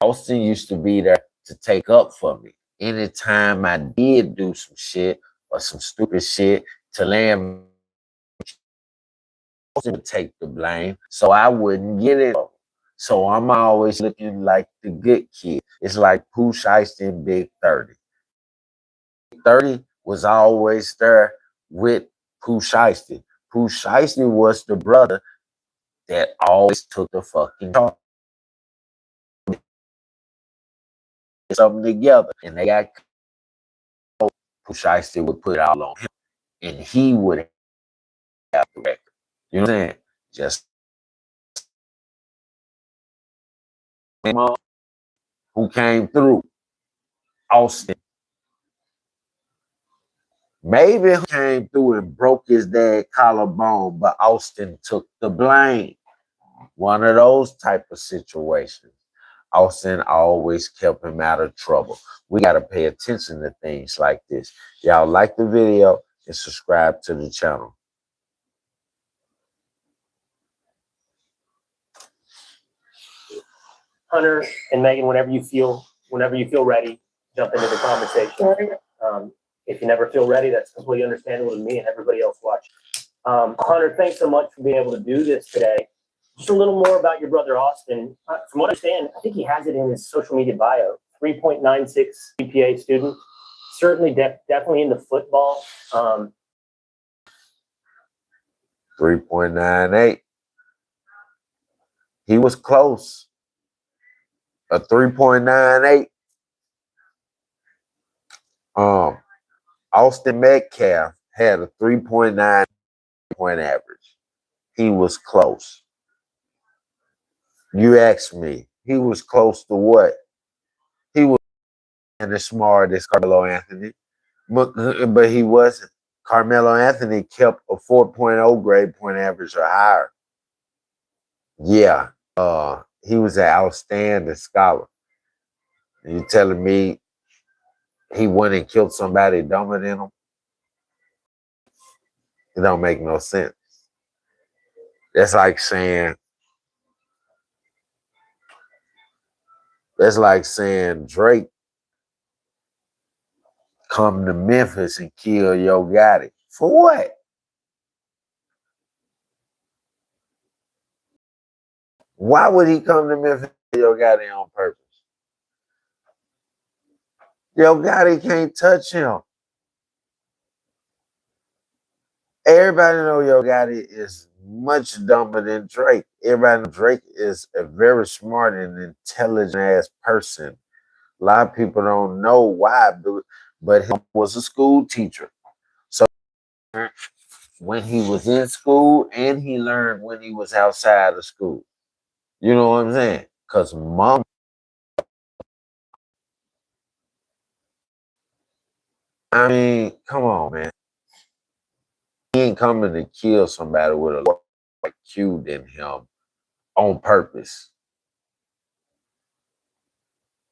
Austin used to be there to take up for me. Anytime I did do some shit or some stupid shit to land, Austin would take the blame so I wouldn't get it. So I'm always looking like the good kid. It's like Pooh Shiesty and Big 30. 30 was always there with Pooh Shiesty. Pooh Shiesty was the brother that always took the fucking charge. Something together. And they got Pooh Shiesty would put it all on him. And he would have the record. You know what I'm saying? Just who came through. Austin. Maybe he came through and broke his dad's collarbone, but Austin took the blame. One of those type of situations. Austin always kept him out of trouble. We got to pay attention to things like this. Y'all like the video and subscribe to the channel. Hunter and Mehgan, whenever you feel ready, jump into the conversation. If you never feel ready, that's completely understandable to me and everybody else watching. Hunter, thanks so much for being able to do this today. Just a little more about your brother Austin. From what I understand, I think he has it in his social media bio. 3.96 GPA student. Certainly, definitely into football. 3.98. He was close. A 3.98. Austin Metcalf had a 3.9 point average. He was close. You asked me, he was close to what? He was as smart as Carmelo Anthony, but he wasn't. Carmelo Anthony kept a 4.0 grade point average or higher. Yeah, he was an outstanding scholar. You telling me he went and killed somebody dumber than him? It don't make no sense. That's like saying Drake come to Memphis and kill Yo Gotti. For what? Why would he come to Memphis and kill Yo Gotti on purpose? Yo Gotti can't touch him. Everybody know Yo Gotti is much dumber than Drake. Everybody know Drake is a very smart and intelligent ass person. A lot of people don't know why, but he was a school teacher. So when he was in school and he learned when he was outside of school. You know what I'm saying? Because mom I mean, come on, man. He ain't coming to kill somebody with a lower IQ than him on purpose.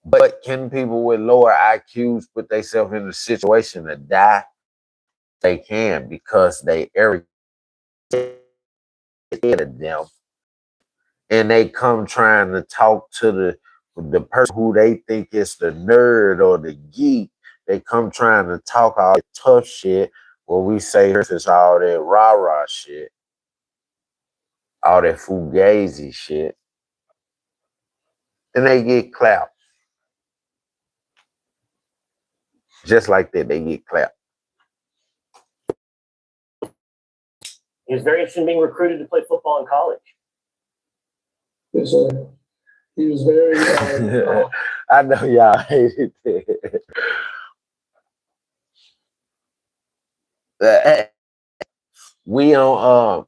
But can people with lower IQs put themselves in a situation to die? They can, because they irritated them, and they come trying to talk to the person who they think is the nerd or the geek. They come trying to talk all that tough shit, where we say it's all that rah-rah shit, all that fugazi shit, and they get clapped. Just like that, they get clapped. He was very interested in being recruited to play football in college. Yes, sir. He was very. I know y'all hated that. We on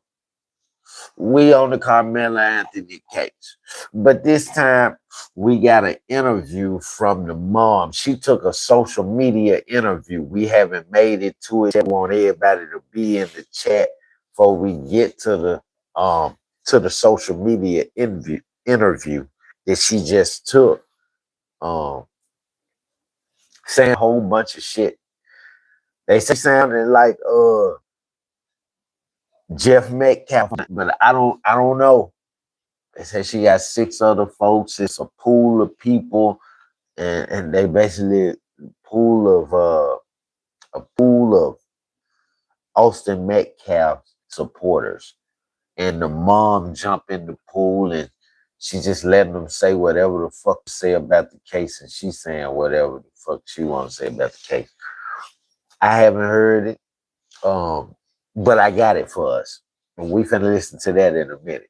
the Carmelo Anthony case, but this time we got an interview from the mom. She took a social media interview. We haven't made it to it. We want everybody to be in the chat before we get to the social media interview that she just took. Saying a whole bunch of shit. They say sounding like Jeff Metcalf, but I don't know. They say she got 6 other folks. It's a pool of people, and they basically a pool of Austin Metcalf supporters. And the mom jumped in the pool, and she just letting them say whatever the fuck to say about the case, and she's saying whatever the fuck she want to say about the case. I haven't heard it, but I got it for us, and we finna listen to that in a minute.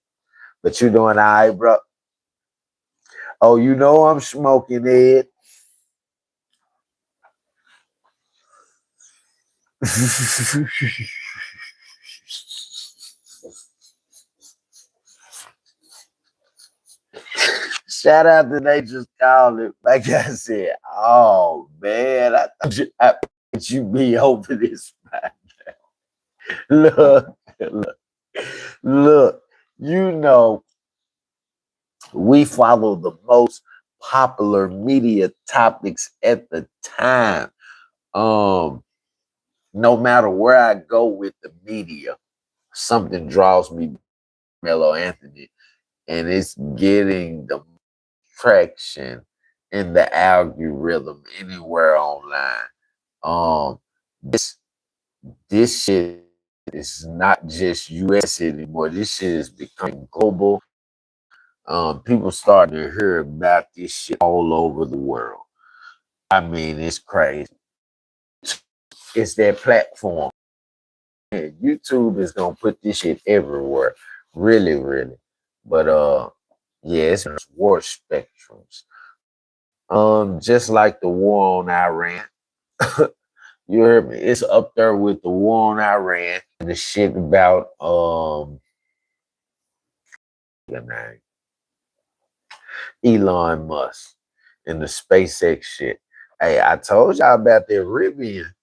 But you doing all right, bro? Oh, you know I'm smoking it. Shout out to they just called it. Like I said, oh man, I thought you be over this. Look, look, you know, we follow the most popular media topics at the time. No matter where I go with the media, something draws me Carmelo Anthony, and it's getting the traction in the algorithm anywhere online. This shit is not just US anymore. This shit is becoming global. People starting to hear about this shit all over the world. I mean, it's crazy. It's that platform. And YouTube is gonna put this shit everywhere. Really, really. But yeah, it's war spectrums. Just like the war on Iran. You heard me. It's up there with the war on Iran and the shit about Elon Musk and the SpaceX shit. Hey, I told y'all about that Rivian.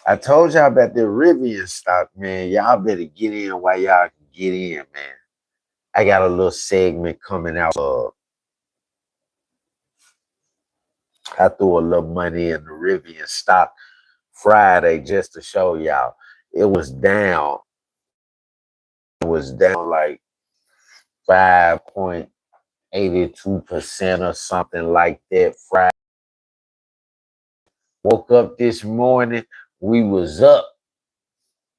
I told y'all about the Rivian stock, man. Y'all better get in while y'all can get in, man. I got a little segment coming out. I threw a little money in the Rivian stock Friday just to show y'all. It was down. It was down like 5.82% or something like that Friday. Woke up this morning, we was up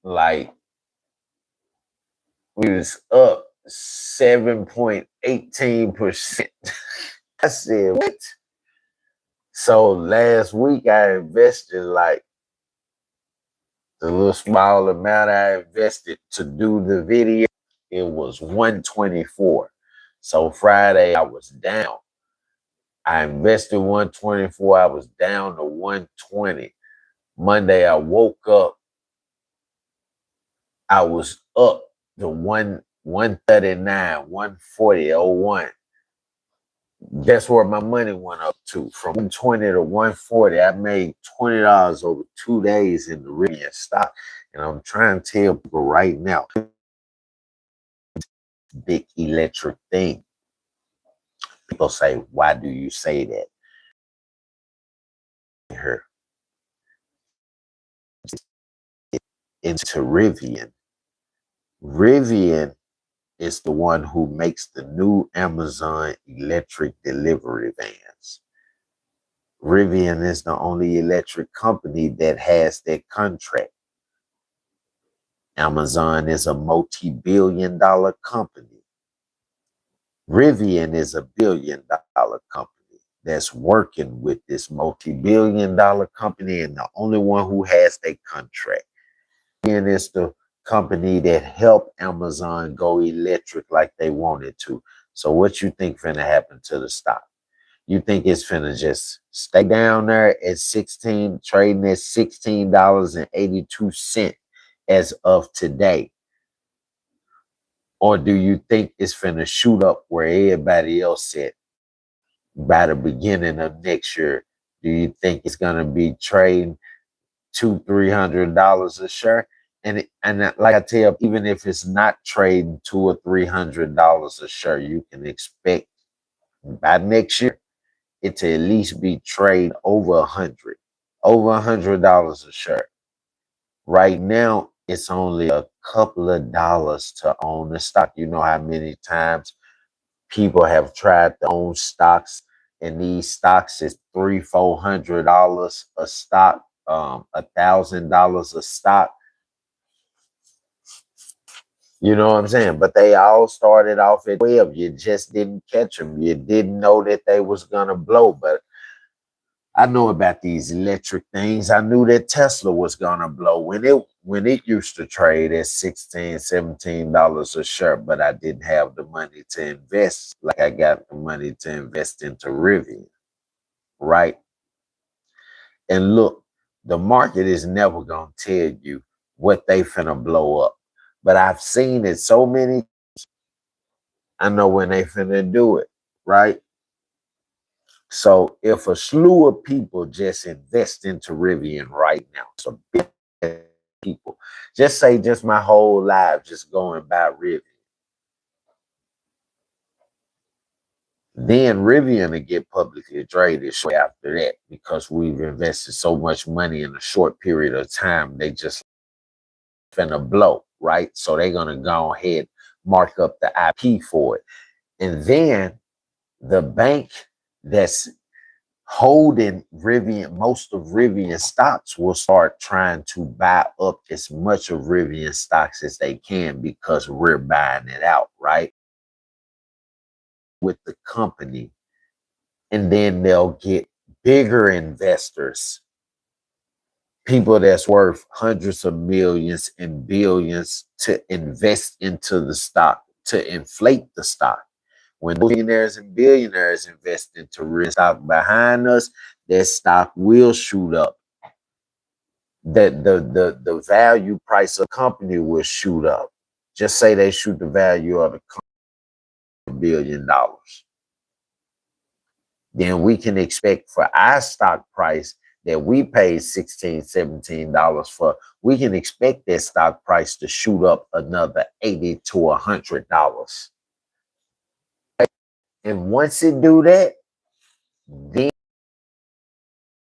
7.18%. I said, what? So last week I invested like the little small amount I invested to do the video. It was 124. So Friday I was down. I invested 124. I was down to 120. Monday I woke up. I was up to 139, 140.01. Guess where my money went up to? From 120 to 140. I made $20 over 2 days in the Rivian stock. And I'm trying to tell people right now, big electric thing. People say, why do you say that? Her into Rivian. Rivian is the one who makes the new Amazon electric delivery vans. Rivian is the only electric company that has that contract. Amazon is a multi-billion-dollar company. Rivian is a billion-dollar company that's working with this multi-billion-dollar company, and the only one who has that contract. Rivian is the company that helped Amazon go electric like they wanted to. So what you think finna happen to the stock? You think it's finna just stay down there at 16, trading at $16.82 as of today? Or do you think it's finna shoot up where everybody else said by the beginning of next year? Do you think it's gonna be trading $200-300 a share? And like I tell, even if it's not trading $200 or $300 a share, you can expect by next year it to at least be trade over $100 a share. Right now, it's only a couple of dollars to own the stock. You know how many times people have tried to own stocks, and these stocks is $300-400 a stock, $1,000 a stock. You know what I'm saying? But they all started off at 12. You just didn't catch them. You didn't know that they was gonna blow. But I know about these electric things. I knew that Tesla was gonna blow when it used to trade at $16-17 a share, but I didn't have the money to invest like I got the money to invest into Rivian, right? And look, the market is never gonna tell you what they finna blow up. But I've seen it so many. I know when they finna do it, right? So if a slew of people just invest into Rivian right now, so big people, just say just my whole life just going by Rivian, then Rivian will get publicly traded shortly after that because we've invested so much money in a short period of time. They just finna blow, right? So they're gonna go ahead, mark up the IP for it. And then the bank that's holding Rivian, most of Rivian stocks will start trying to buy up as much of Rivian stocks as they can because we're buying it out, right? With the company. And then they'll get bigger investors, people that's worth hundreds of millions and billions to invest into the stock, to inflate the stock. When millionaires and billionaires invest into real stock behind us, that stock will shoot up. That the value price of the company will shoot up. Just say they shoot the value of the company $1 billion. Then we can expect for our stock price that we paid $16-17 for, we can expect that stock price to shoot up another $80 to $100. And once it do that, then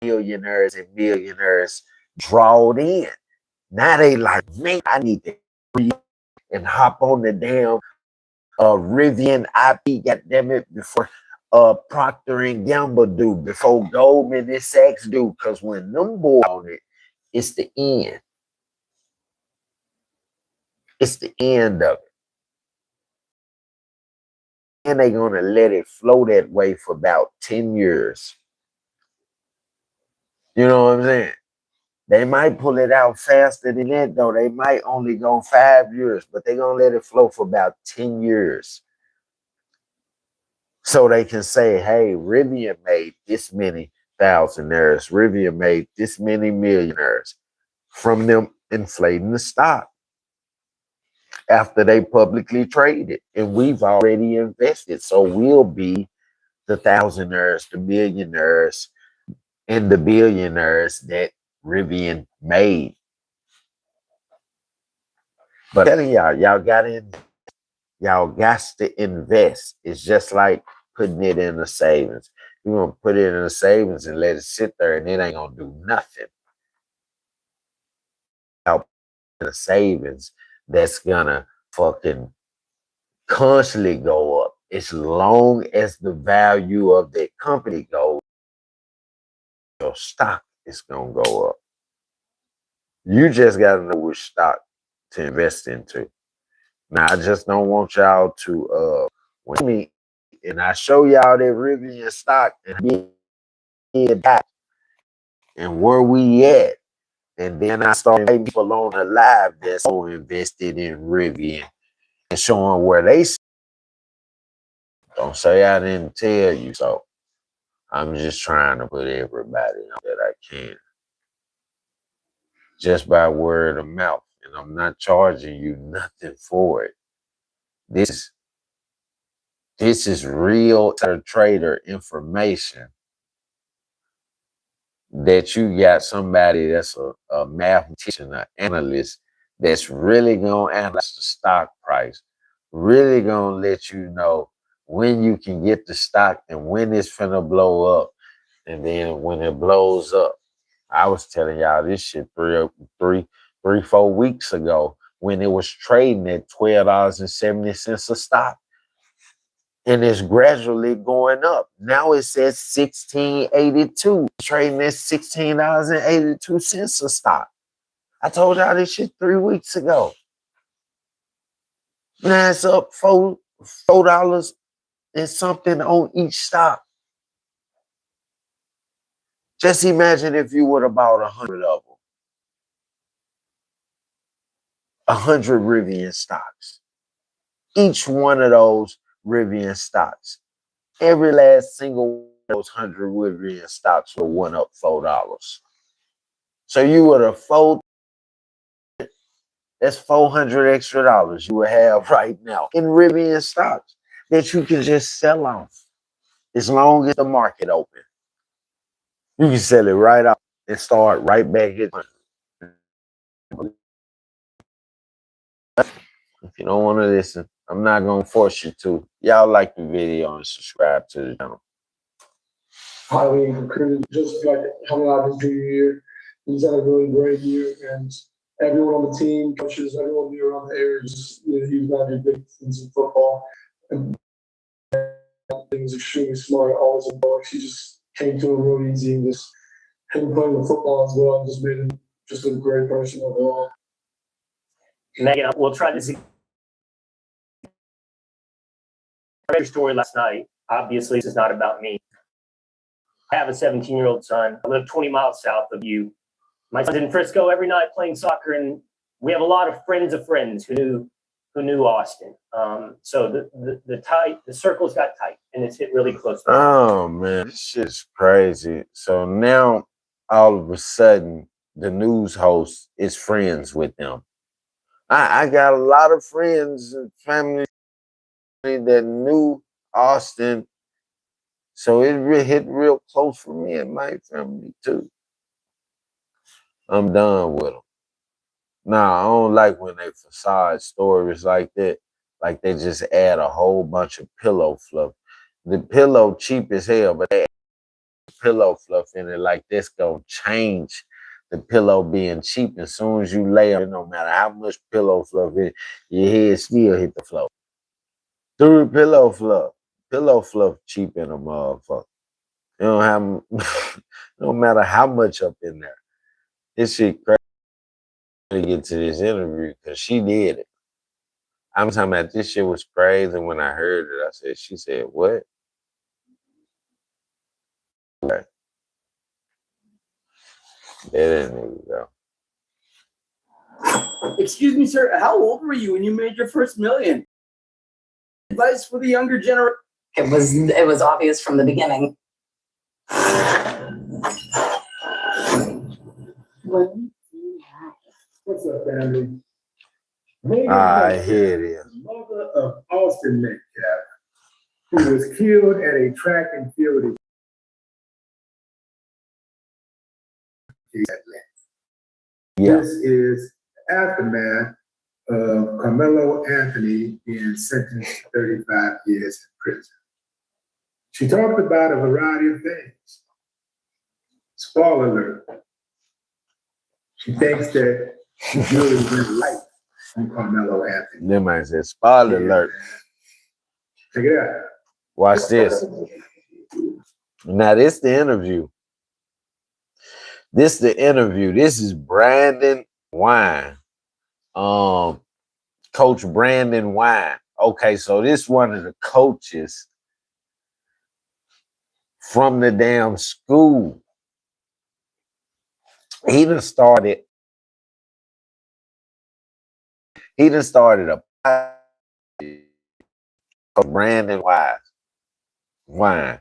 millionaires and millionaires drawed in. Now they like, man, I need to breathe and hop on the damn Rivian IP, goddamn it, before Procter and Gamble do, before Goldman and Sachs do, because when them boys on it, it's the end. It's the end of it. And they're gonna let it flow that way for about 10 years. You know what I'm saying? They might pull it out faster than that, though. They might only go 5 years, but they're going to let it flow for about 10 years. So they can say, hey, Rivian made this many thousandaires. Rivian made this many millionaires from them inflating the stock after they publicly traded. And we've already invested. So we'll be the thousandaires, the millionaires, and the billionaires that Rivian made. But I'm telling y'all, y'all got to invest. It's just like putting it in the savings. You're gonna put it in the savings and let it sit there and it ain't gonna do nothing. Out in the savings that's gonna fucking constantly go up. As long as the value of the company goes, your stock is gonna go up. You just gotta know which stock to invest into. Now, I just don't want y'all to when me and I show y'all that Rivian stock and where we at, and then I start making people on the live that's so invested in Rivian and showing where they. Don't say I didn't tell you so. I'm just trying to put everybody on that I can, just by word of mouth, and I'm not charging you nothing for it. This is real trader information that you got somebody that's a mathematician, an analyst that's really gonna analyze the stock price, really gonna let you know when you can get the stock and when it's finna blow up. And then when it blows up, I was telling y'all this shit 4 weeks ago when it was trading at $12.70 a stock. And it's gradually going up. Now it says $16.82, trading at $16.82 a stock. I told y'all this shit 3 weeks ago. Now it's up $4 and something on each stock. Just imagine if you would have bought 100 of them. 100 Rivian stocks. Each one of those Rivian stocks. Every last single one of those 100 Rivian stocks would have went up $4. So you would have that's $400 extra you would have right now in Rivian stocks that you can just sell off as long as the market open. You can sell it right off and start right back at. If you don't want to listen, I'm not going to force you to. Y'all like the video and subscribe to the channel. Highly encouraged, just like coming out of his junior year. He's had a really great year, and everyone on the team, coaches, everyone here around the area, just, he's not a big things in football. And he was extremely smart, always in books. He just came to him real easy, and just him playing with football as well, and just made him just a great person overall. Mehgan, we'll try to see your story last night. Obviously, this is not about me. I have a 17-year-old son. I live 20 miles south of you. My son's in Frisco every night playing soccer, and we have a lot of friends who knew Austin. So the circles got tight, and it's hit really close. Oh man, this shit's crazy. So now all of a sudden the news host is friends with them. I got a lot of friends and family that knew Austin. So it hit real close for me and my family too. I'm done with them. Nah, I don't like when they facade stories like that. Like they just add a whole bunch of pillow fluff. The pillow cheap as hell, but they add pillow fluff in it like this gonna change the pillow being cheap. As soon as you lay on it, no matter how much pillow fluff in it, your head still hit the floor. Through pillow fluff. Pillow fluff cheap in a motherfucker. You don't have no matter how much up in there. This shit crazy to get to this interview because she did it. I'm talking about this shit was crazy. When I heard it, I said, she said, what? Okay. There that nigga go. Excuse me, sir. How old were you when you made your first million? Advice for the younger generation. It was obvious from the beginning. What's up, family? Mehgan I Metcalf, hear it. mother of Austin Metcalf, who was killed at a track and field event. Yeah. This is the aftermath of Carmelo Anthony being sentenced to 35 years in prison. She talked about a variety of things. Spoiler alert. She thinks that the jury went light on Carmelo Anthony. Them man said, spoiler Yeah. alert. Check it out. Watch this. Now, this the interview. This the interview. This is Brandon Wine. Coach Brandon Wine. Okay, so this one of the coaches from the damn school. He done started a Brandon Wine,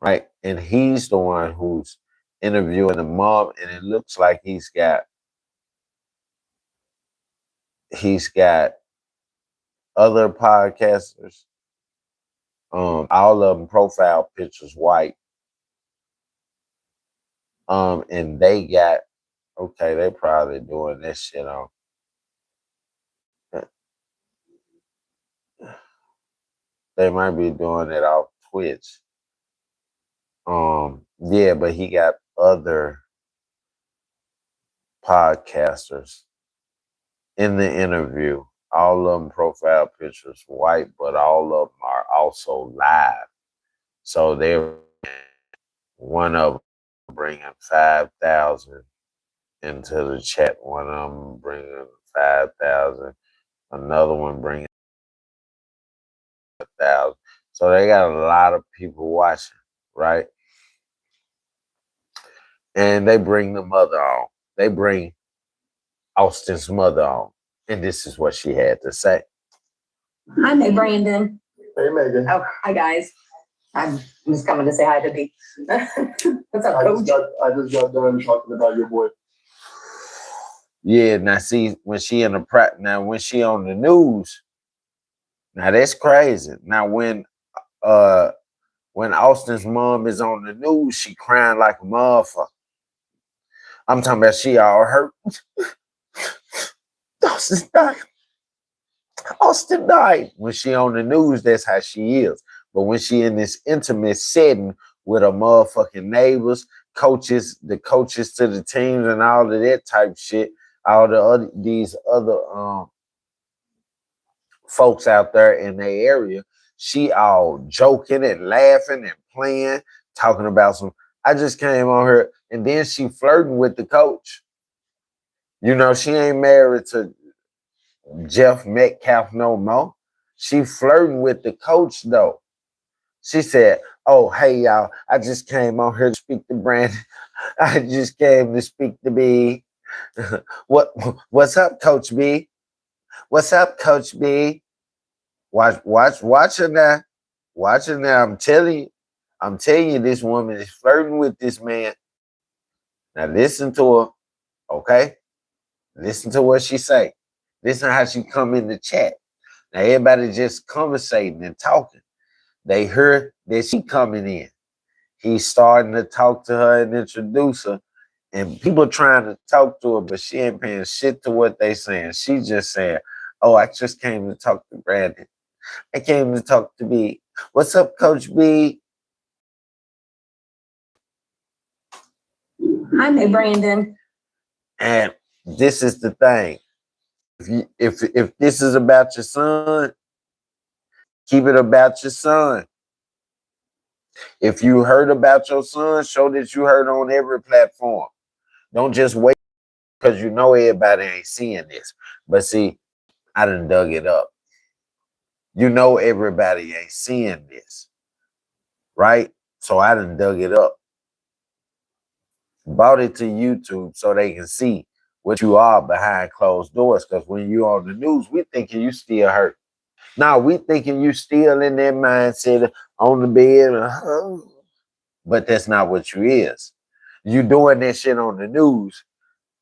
right? And he's the one who's interviewing the mom, and it looks like he's got other podcasters. All of them profile pictures white. And they got, okay, they probably doing this shit on. They might be doing it off Twitch. Yeah, but he got other podcasters in the interview. All of them profile pictures white, but all of them are also live. So they're one of them bringing 5,000 into the chat. One of them bringing 5,000. Another one bringing 1,000. So they got a lot of people watching, right? And they bring the mother on. They bring Austin's mother on. And this is what she had to say. Hi, Hey, Brandon. Hey, Megan. Oh, hi, guys. I'm just coming to say hi to me. What's up, Coach? I just got done talking about your boy. Yeah, now see, when she in the when she on the news, now that's crazy. Now when Austin's mom is on the news, she crying like a motherfucker. I'm talking about she all hurt. Austin died. Austin died. When she on the news, that's how she is. But when she in this intimate setting with her motherfucking neighbors, coaches, the coaches to the teams and all of that type shit, all these other folks out there in their area, she all joking and laughing and playing, talking about I just came on her, and then she flirting with the coach. You know, she ain't married to Jeff Metcalf no more. She flirting with the coach though. She said, "Oh, hey y'all, I just came on here to speak to Brandon. I just came to speak to B. What's up, Coach B? What's up, Coach B? Watch her now. Watch her now. I'm telling you, this woman is flirting with this man. Now listen to her, okay? Listen to what she say. Listen how she come in the chat. Now everybody just conversating and talking. They heard that she coming in. He's starting to talk to her and introduce her. And people trying to talk to her, but she ain't paying shit to what they saying. She just saying, "Oh, I just came to talk to Brandon. I came to talk to B. What's up, Coach B?" Hi, Hey, Brandon. And this is the thing. If this is about your son, keep it about your son. If you heard about your son, show that you heard on every platform. Don't just wait because you know everybody ain't seeing this. But see, I done dug it up. You know everybody ain't seeing this, right? So I done dug it up. Brought it to YouTube so they can see what you are behind closed doors. Because when you on the news, we thinking you still hurt. Now we thinking you still in that mindset on the bed. But that's not what you is. You doing that shit on the news,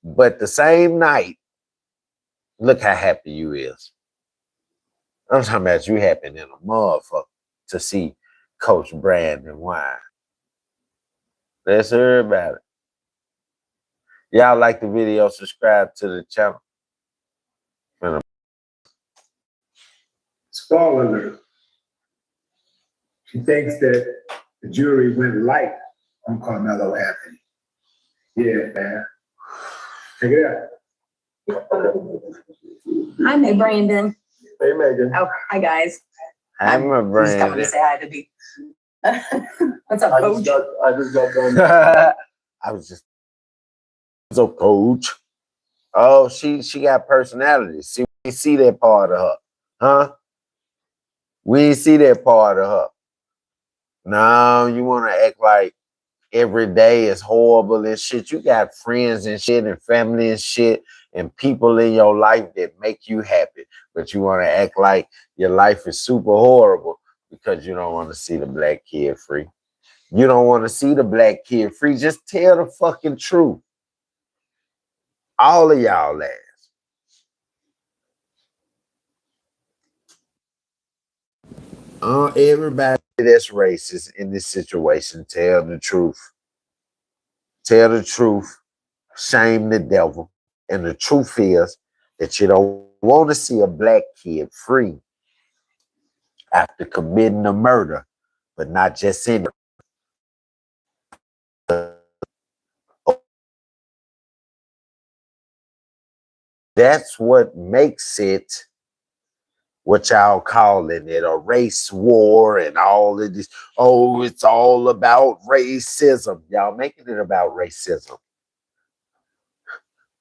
but the same night, look how happy you is. I'm talking about you happy in a motherfucker to see Coach Brandon whine. Let's hear about it. Y'all like the video, subscribe to the channel. Spoiler alert. She thinks that the jury went light on Carmelo Anthony. Yeah, man. Check it out. Hi, Brandon. Hey, Megan. Oh, hi, guys. I'm a Just coming to Brandon. say hi to Dee. What's up, Coach? I just got done. I was just so Coach. Oh, she got personality. See, we see that part of her, huh? We ain't see that part of her. No, you want to act like every day is horrible and shit. You got friends and shit and family and shit and people in your life that make you happy, but you want to act like your life is super horrible because you don't want to see the black kid free. You don't want to see the black kid free. Just tell the fucking truth. All of y'all ass. Everybody that's racist in this situation, tell the truth. Tell the truth. Shame the devil. And the truth is that you don't want to see a black kid free after committing a murder, but not just in that's what makes it what y'all calling it, a race war and all of this. Oh, it's all about racism. Y'all making it about racism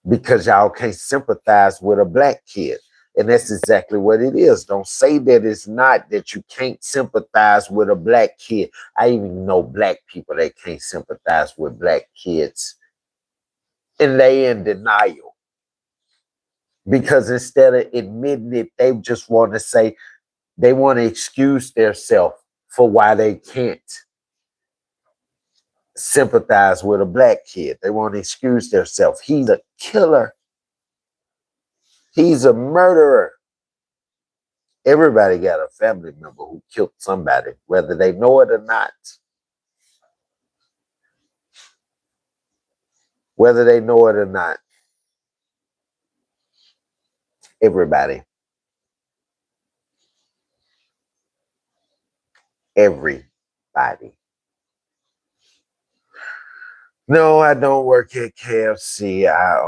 because y'all can't sympathize with a black kid. And that's exactly what it is. Don't say that it's not, that you can't sympathize with a black kid. I even know black people that can't sympathize with black kids. And they in denial. Because instead of admitting it, they just want to say, they want to excuse themselves for why they can't sympathize with a black kid. They want to excuse themselves. He's a killer. He's a murderer. Everybody got a family member who killed somebody, whether they know it or not. Whether they know it or not. Everybody. Everybody. No, I don't work at KFC. I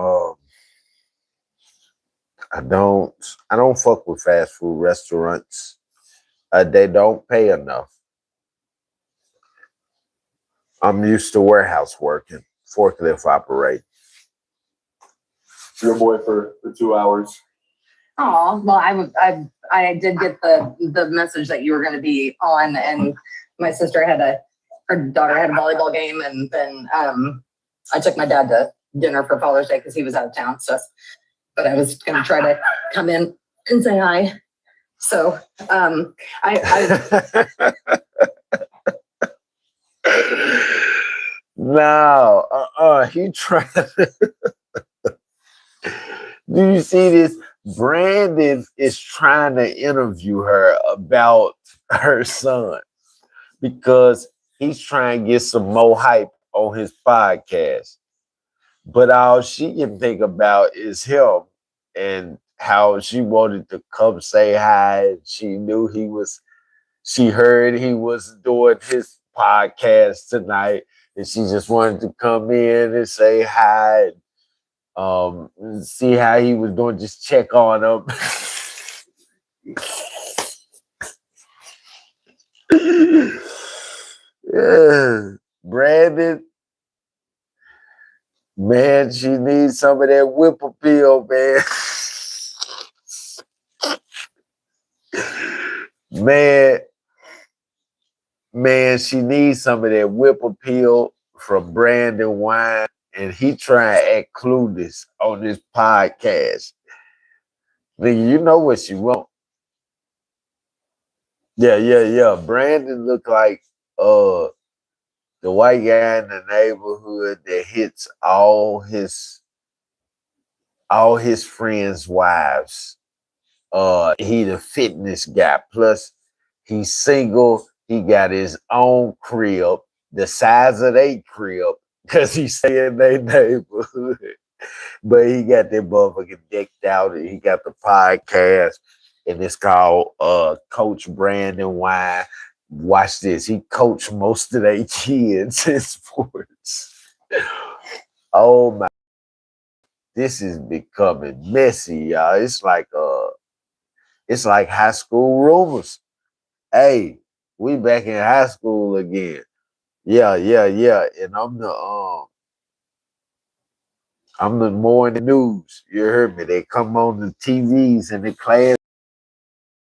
don't fuck with fast food restaurants. They don't pay enough. I'm used to warehouse working, forklift operating. Your boy for 2 hours. Oh, well, I did get the message that you were going to be on, and my sister her daughter had a volleyball game, and then I took my dad to dinner for Father's Day because he was out of town. So, but I was going to try to come in and say hi. So, No, he trying to. Do you see this? Brandon is trying to interview her about her son because he's trying to get some more hype on his podcast. But all she can think about is him and how she wanted to come say hi. She heard he was doing his podcast tonight, and she just wanted to come in and say hi. See how he was doing, just check on him. Yeah. Brandon, man, she needs some of that whip appeal, man. Man, she needs some of that whip appeal from Brandon Wine, and he trying to act clueless on this podcast. Nigga, you know what she want. Yeah. Brandon look like the white guy in the neighborhood that hits all his friends' wives. He the fitness guy. Plus, he's single. He got his own crib, the size of their crib, because he stay in their neighborhood. But he got that motherfucking decked out, and he got the podcast, and it's called Coach Brandon Wine. Watch this. He coached most of their kids in sports. Oh my, this is becoming messy, y'all. It's like high school rumors. Hey, we back in high school again. Yeah. And I'm the more in the news. You heard me. They come on the TVs and the class,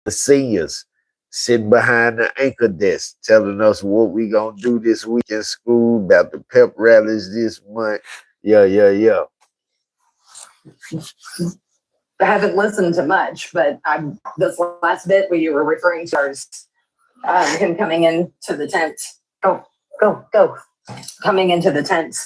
the seniors sitting behind the anchor desk telling us what we gonna do this week in school, about the pep rallies this month. Yeah. I haven't listened to much, but this last bit where you were referring to him coming into the tent. Go. Coming into the tent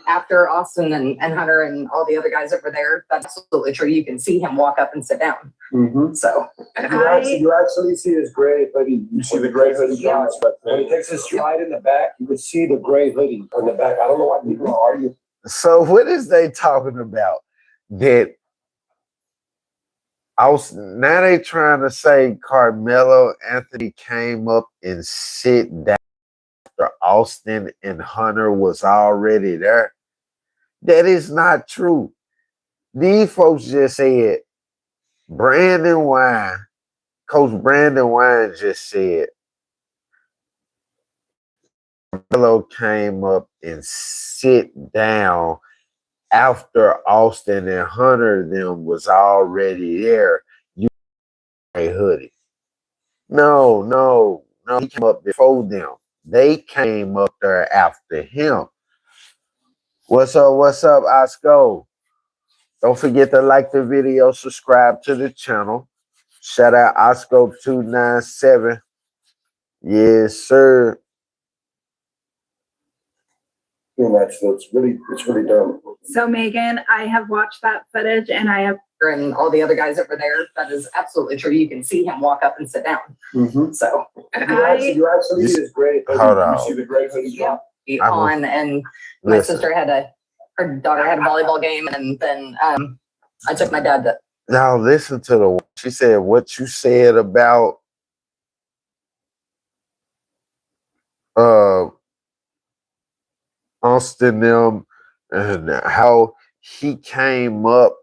after Austin and Hunter and all the other guys over there. That's absolutely true. You can see him walk up and sit down. Mm-hmm. So You actually see his gray hoodie. You see the gray hoodie? Yeah. When he takes his stride in the back, you would see the gray hoodie on the back. I don't know why people argue. So what is they talking about? That now they trying to say Carmelo Anthony came up and sit down after Austin and Hunter was already there. That is not true. These folks just said Coach Brandon Wine just said Carmelo came up and sit down after Austin and Hunter them was already there. You a hoodie. No. He came up before them. They came up there after him. What's up, Osco? Don't forget to like the video, subscribe to the channel. Shout out Osco297. Yes, sir. It's really dumb. So Mehgan, I have watched that footage and I have and all the other guys over there. That is absolutely true. You can see him walk up and sit down. Mm-hmm. So You actually see his gray hoodie. Hold on. You see the gray hoodie? yeah, on and my sister her daughter had a volleyball game, and then I took my dad to. Now listen to she said what you said about Austin them and how he came up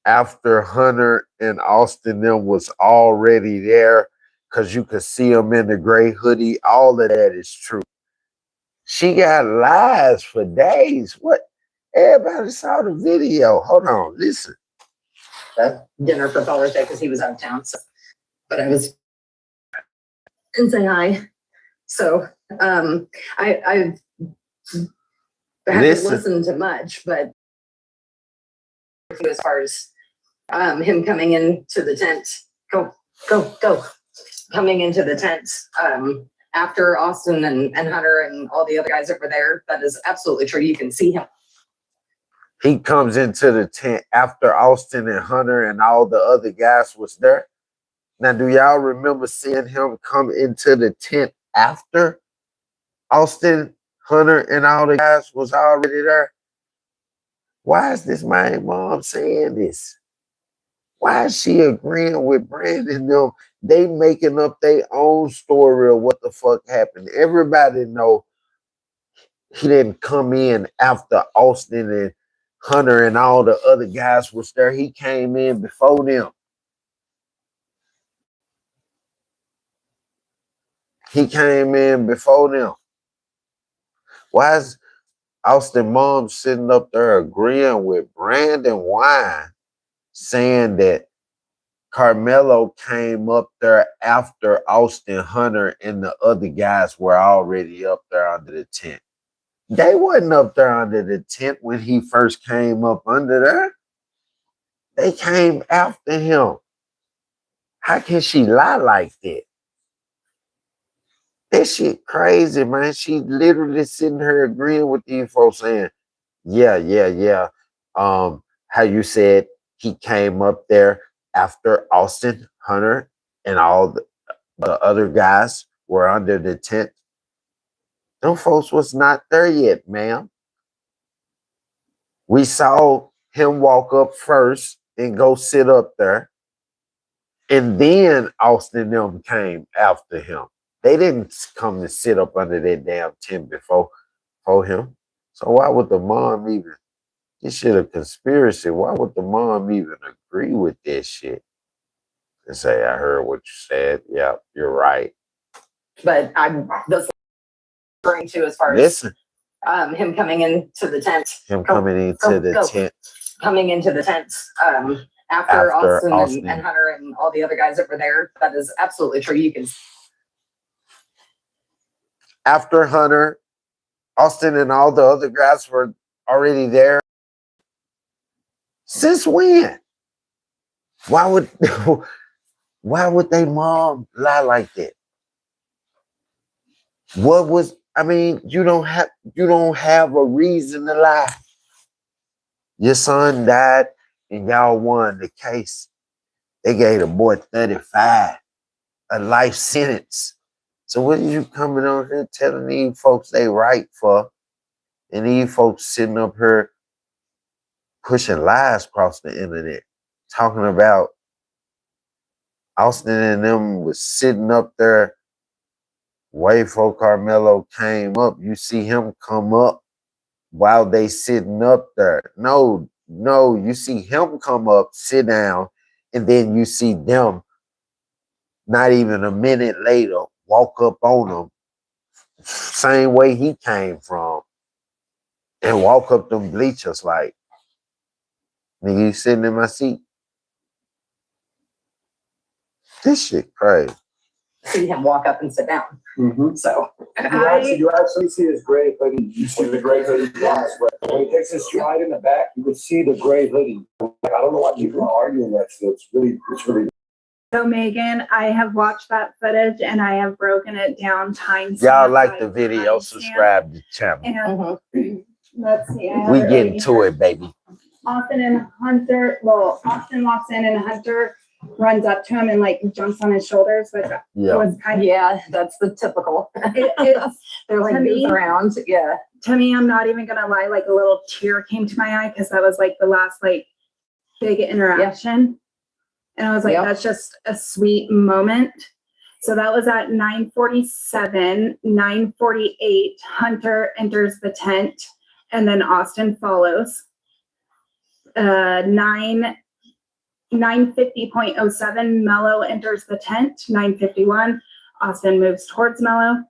after Hunter and Austin them was already there, because you could see him in the gray hoodie. All of that is true. She got lies for days. What? Everybody saw the video. Hold on, listen. Dinner for Father's Day because he was out of town. So, but I was and say hi. So I haven't listened to much, but as far as him coming into the tent, go, coming into the tent after Austin and Hunter and all the other guys over there. That is absolutely true. You can see him. He comes into the tent after Austin and Hunter and all the other guys was there. Now, do y'all remember seeing him come into the tent after Austin, Hunter, and all the guys was already there? Why is this my mom saying this? Why is she agreeing with Brandon? Them? They making up their own story of what the fuck happened. Everybody know he didn't come in after Austin and Hunter and all the other guys was there. He came in before them. He came in before them. Why is Austin mom sitting up there agreeing with Brandon Wine, saying that Karmelo came up there after Austin, Hunter, and the other guys were already up there under the tent? They wasn't up there under the tent when he first came up under there. They came after him. How can she lie like that? That shit crazy, man. She literally sitting here agreeing with these folks saying, yeah. How you said he came up there after Austin, Hunter, and all the other guys were under the tent. Them folks was not there yet, ma'am. We saw him walk up first and go sit up there. And then Austin and them came after him. They didn't come to sit up under that damn tent before him. So why would the mom even, this shit a conspiracy, why would the mom even agree with this shit? And say, I heard what you said. Yeah, you're right. But I'm that's referring to as far as Listen, him coming into the tent. him coming into the tent. Coming into the tent after After Austin and Hunter and all the other guys that were there. That is absolutely true. You can. After Hunter, Austin and all the other guys were already there. Since when? Why would they mom lie like that? What was, I mean, you don't have a reason to lie. Your son died and y'all won the case. They gave the boy 35, a life sentence. So what are you coming on here telling these folks they right for? And these folks sitting up here pushing lies across the internet, talking about Austin and them was sitting up there way before Karmelo came up. You see him come up while they sitting up there. No, you see him come up, sit down, and then you see them not even a minute later walk up on them same way he came from and walk up them bleachers like, nigga, you sitting in my seat. This shit crazy. See him walk up and sit down. Mm-hmm. So You actually see his gray hoodie. You see the gray hoodie. When he takes his stride in the back, you could see the gray hoodie. I don't know why people are arguing that. So it's really. So Mehgan, I have watched that footage and I have broken it down times. Y'all like the video, subscribe to the channel. And let's see. We getting to it, baby. Austin and Hunter. Well, Austin walks in and Hunter runs up to him and like jumps on his shoulders, which was kind of that's the typical. it's They're like to me- moving around. Yeah. to me, I'm not even gonna lie, like a little tear came to my eye because that was like the last like big interaction. And I was like, that's just a sweet moment. So that was at 9:47, 9:48, Hunter enters the tent and then Austin follows. 9:50.07, Melo enters the tent. 9:51, Austin moves towards Melo.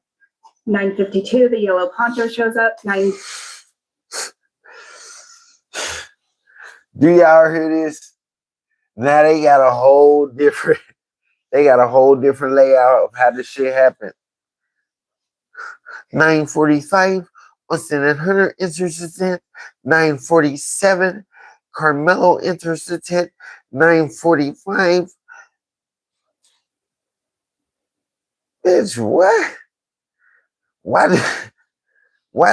9:52, the yellow poncho shows up. Do y'all hear this? Now they got a whole different layout of how this shit happened. 9:45, Austin and Hunter enters the tent. 9:47, Karmelo enters the tent. 9:45. Bitch, what? Why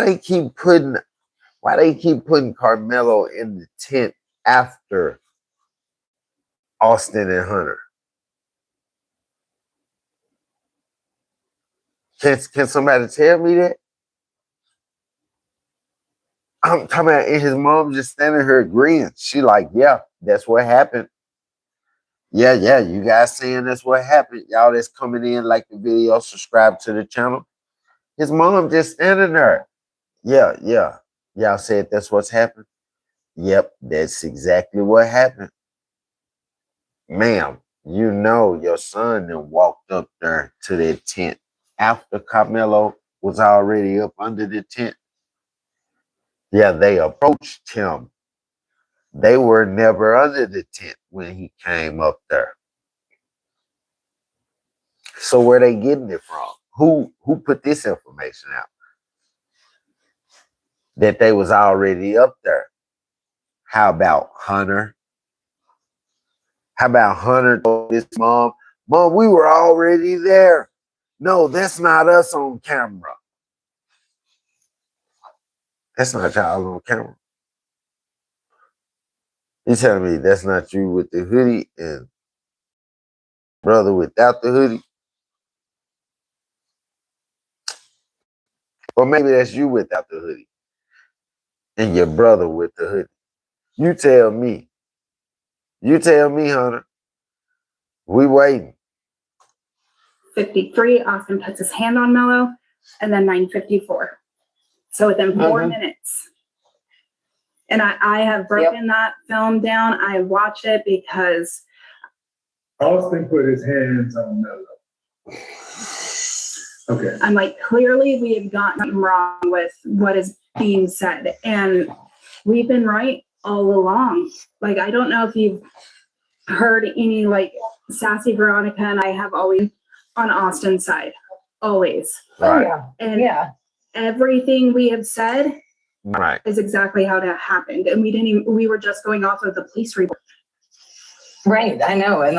they keep putting Karmelo in the tent after Austin and Hunter? Can somebody tell me that? I'm talking about, and his mom just standing here agreeing. She like, yeah, that's what happened. Yeah, you guys saying that's what happened. Y'all that's coming in, like the video, subscribe to the channel. His mom just standing there. Yeah. Y'all said that's what's happened? Yep, that's exactly what happened. Ma'am, you know your son then walked up there to that tent after Karmelo was already up under the tent. Yeah, they approached him. They were never under the tent when he came up there. So where they getting it from? Who put this information out? That they was already up there. How about Hunter? How about Hunter told his mom, Mom, we were already there. No, that's not us on camera. That's not y'all on camera. You telling me that's not you with the hoodie and brother without the hoodie? Or maybe that's you without the hoodie. And your brother with the hoodie. You tell me. You tell me, Hunter. We waiting. 53, Austin puts his hand on Melo, and then 9:54. So within 4 minutes. And I have broken that film down. I watch it because Austin put his hands on Melo. Okay. I'm like, clearly we have gotten something wrong with what is being said. And we've been right all along. Like, I don't know if you've heard any, like, Sassy Veronica and I have always on Austin's side. Always. Right. And everything we have said Right. is exactly how that happened. And we were just going off of the police report. Right, I know, and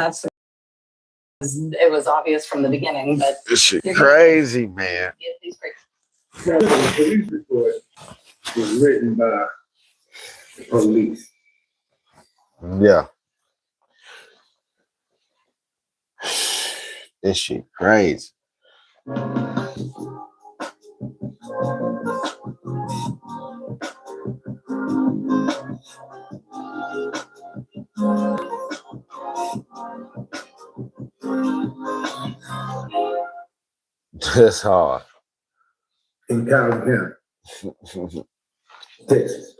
it was obvious from the beginning, but This shit crazy, man. So the police report was written by the police. Yeah. This shit crazy. That's hard. In County Texas.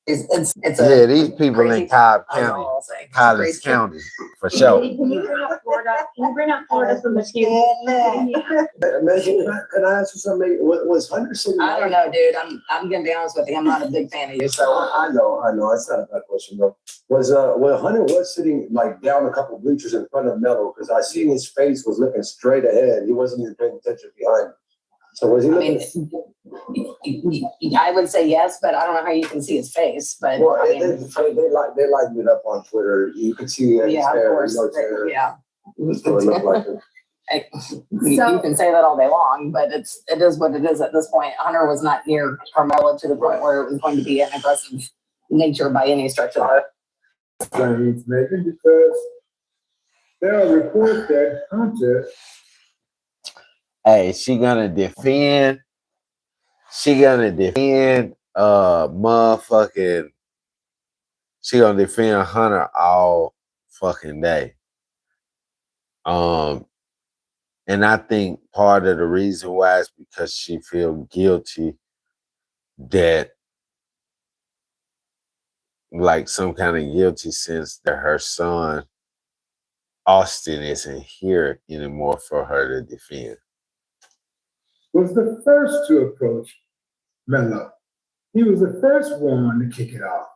It's Yeah, these people in Cobb County, I'll say. Collins County, for sure. Can you bring up Florida? Can you bring up Florida from the student? Megan, can I ask you something? Was Hunter sitting? I don't know, dude. I'm gonna be honest with you. I'm not a big fan of you, so I know. It's not a bad question, though. Hunter was sitting like down a couple bleachers in front of Melo, because I seen his face was looking straight ahead. He wasn't even paying attention behind him. So was he looking? I would say yes, but I don't know how you can see his face. But Well, I mean, they lighten it up on Twitter. You can see his yeah, of hair, course, yeah. yeah. So it looked like it. You can say that all day long, but it is what it is at this point. Hunter was not near Carmelo to the point where it was going to be an aggressive nature by any stretch of it. Claims, Megan, because there are reports that Hunter. Hey, she gonna defend motherfucking, she gonna defend Hunter all fucking day. And I think part of the reason why is because she feel guilty that, like, some kind of guilty sense that her son Austin isn't here anymore for her to defend. Was the first to approach Melo. He was the first one to kick it off.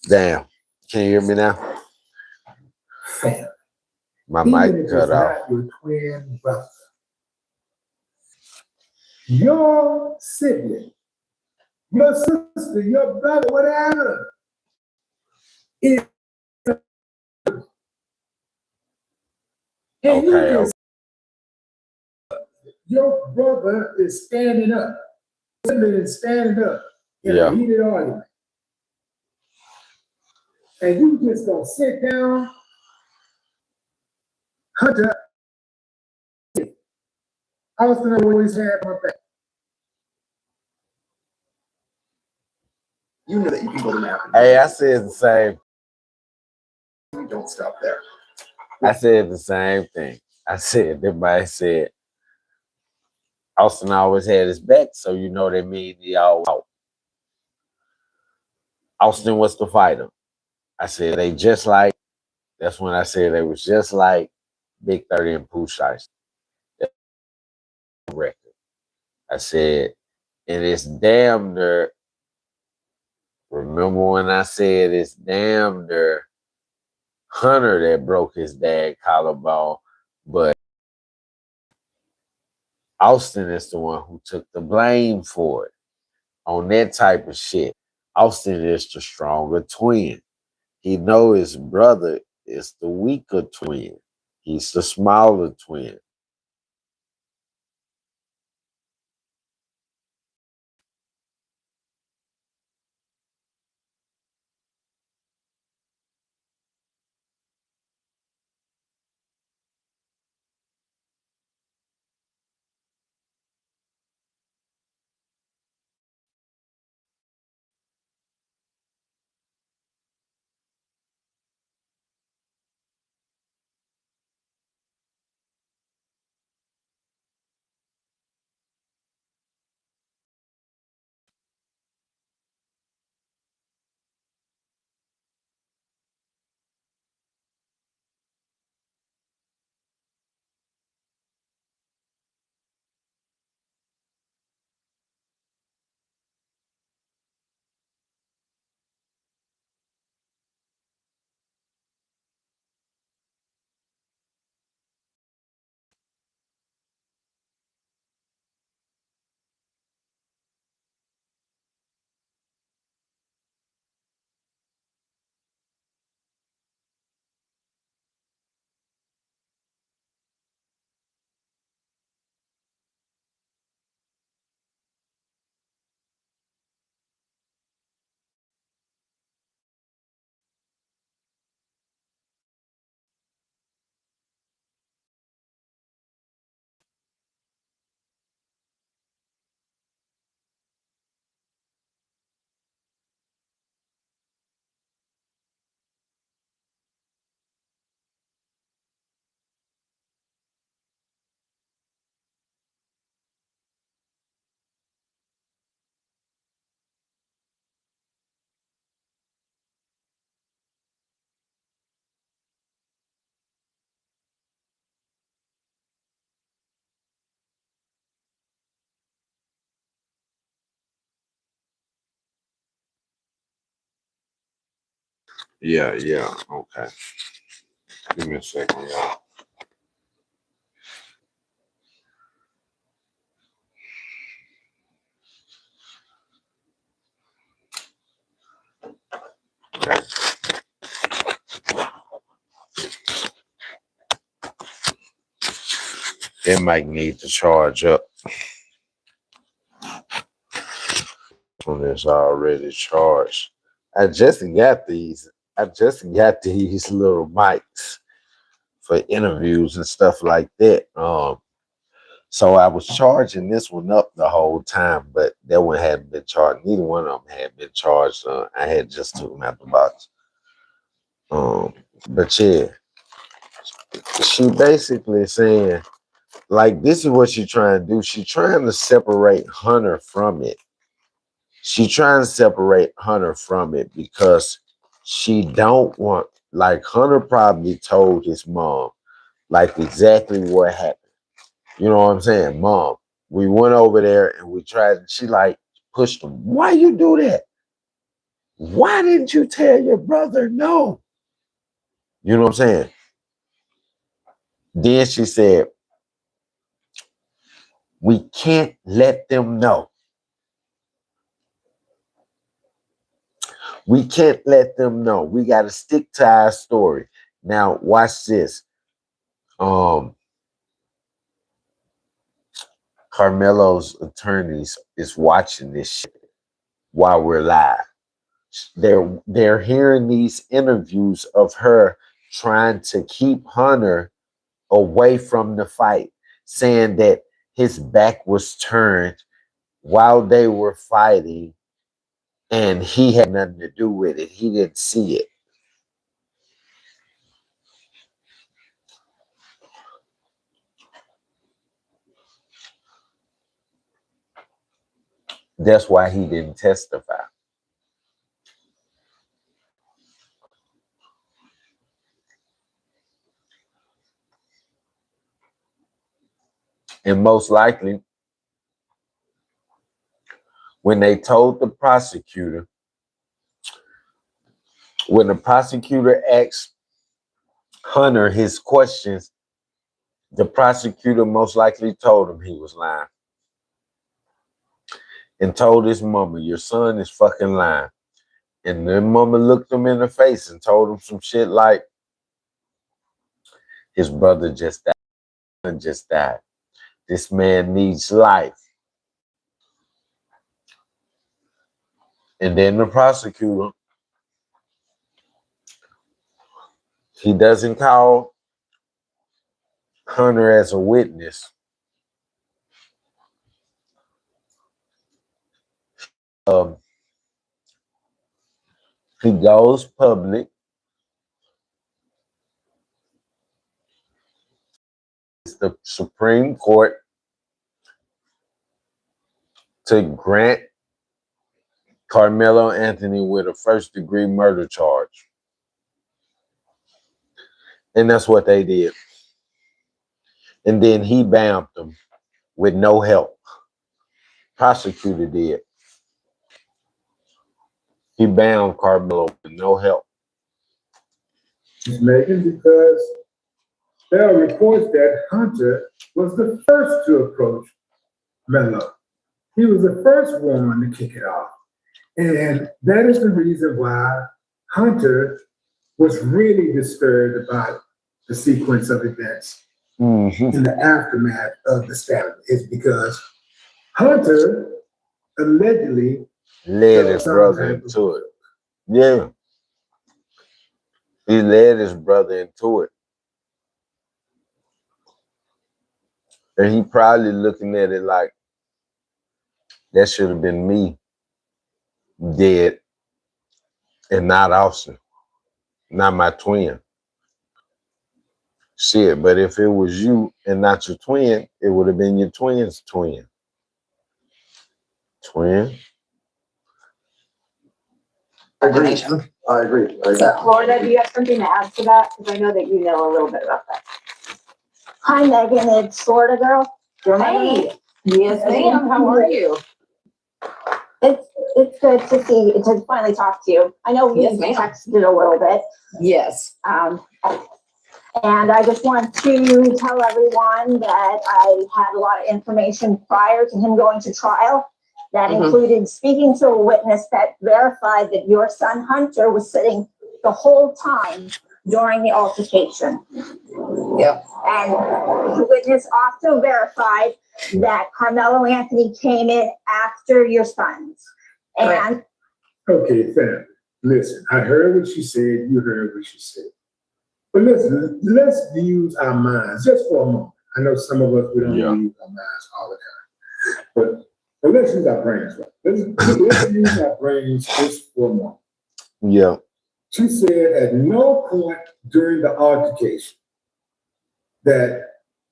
Damn. Can you hear me now? Family. My Even mic if cut it's off. not your twin brother. Your sibling, your sister, your brother, whatever, is and you Okay. just, your brother is standing up, sibling is standing up in Yeah. a heated argument. And you just gonna sit down, Hunter, Austin always had my back. You know that you can go to Mac. Hey, I said the same. You don't stop there. I said the same thing. I said, everybody said, Austin always had his back, so you know that means he all out. Austin was the fighter. I said they just like, that's when I said they was just like Big 30 and Pooh Shiesty. Record. I said, and it's damn near, remember when I said it's damn near Hunter that broke his dad collarbone, but Austin is the one who took the blame for it on that type of shit. Austin is the stronger twin. He know his brother is the weaker twin. He's the smaller twin. Yeah, okay. Give me a second, y'all. Okay. It might need to charge up when it's already charged. I just got these little mics for interviews and stuff like that. So I was charging this one up the whole time, but that one hadn't been charged. Neither one of them had been charged. I had just took them out the box. But yeah, she basically saying, like, this is what she's trying to do. She's trying to separate Hunter from it. She's trying to separate Hunter from it because she don't want, like, Hunter probably told his mom, like, exactly what happened. You know what I'm saying? Mom, we went over there and we tried, she like pushed him. Why you do that? Why didn't you tell your brother no? You know what I'm saying? Then she said, we can't let them know. We can't let them know. We got to stick to our story. Now, watch this. Carmelo's attorneys is watching this shit while we're live. They're hearing these interviews of her trying to keep Hunter away from the fight, saying that his back was turned while they were fighting and he had nothing to do with it. He didn't see it. That's why he didn't testify. And most likely, when they told the prosecutor, when the prosecutor asked Hunter his questions, the prosecutor most likely told him he was lying. And told his mama, your son is fucking lying. And then mama looked him in the face and told him some shit like, his brother just died. This man needs life. And then the prosecutor, he doesn't call Hunter as a witness. He goes public. It's the Supreme Court to grant Carmelo Anthony with a first-degree murder charge. And that's what they did. And then he bammed them with no help. Prosecutor did. He bammed Carmelo with no help. Mehgan, because there are reports that Hunter was the first to approach Melo. He was the first one to kick it off. And that is the reason why Hunter was really disturbed about the sequence of events in the aftermath of the stabbing, is because Hunter allegedly led his brother into it. Yeah. He led his brother into it. And he probably looking at it like, that should have been me dead and not Austin, not my twin. Shit, but if it was you and not your twin, it would have been your twin's twin. Twin? I agree. I agree. So, Florida, do you have something to add to that? Because I know that you know a little bit about that. Hi, Mehgan. It's Florida Girl. Hey, yes, ma'am. How are you? It's good to see, to finally talk to you. I know we texted a little bit. Yes. And I just want to tell everyone that I had a lot of information prior to him going to trial. That included speaking to a witness that verified that your son Hunter was sitting the whole time during the altercation. Yep. And the witness also verified that Carmelo Anthony came in after your sons. And okay, fam, listen, I heard what she said, you heard what she said. But listen, let's use our minds just for a moment. I know some of us, we don't use our minds all the time. But let's use our brains, right? Let's use our brains just for a moment. Yeah. She said at no point during the altercation that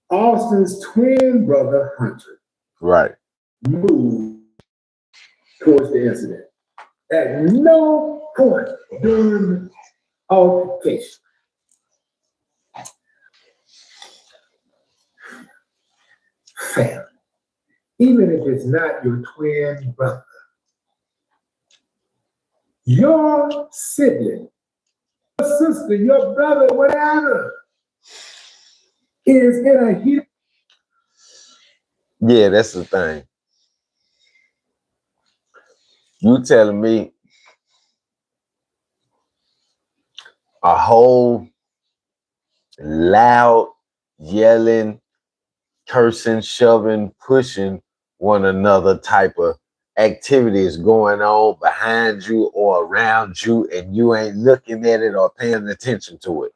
Austin's twin brother, Hunter, moved towards the incident. At no point during the altercation. Fam, even if it's not your twin brother, your sibling, your sister, your brother, whatever, is in a heat. Yeah, that's the thing. You telling me a whole loud, yelling, cursing, shoving, pushing one another type of activity is going on behind you or around you and you ain't looking at it or paying attention to it.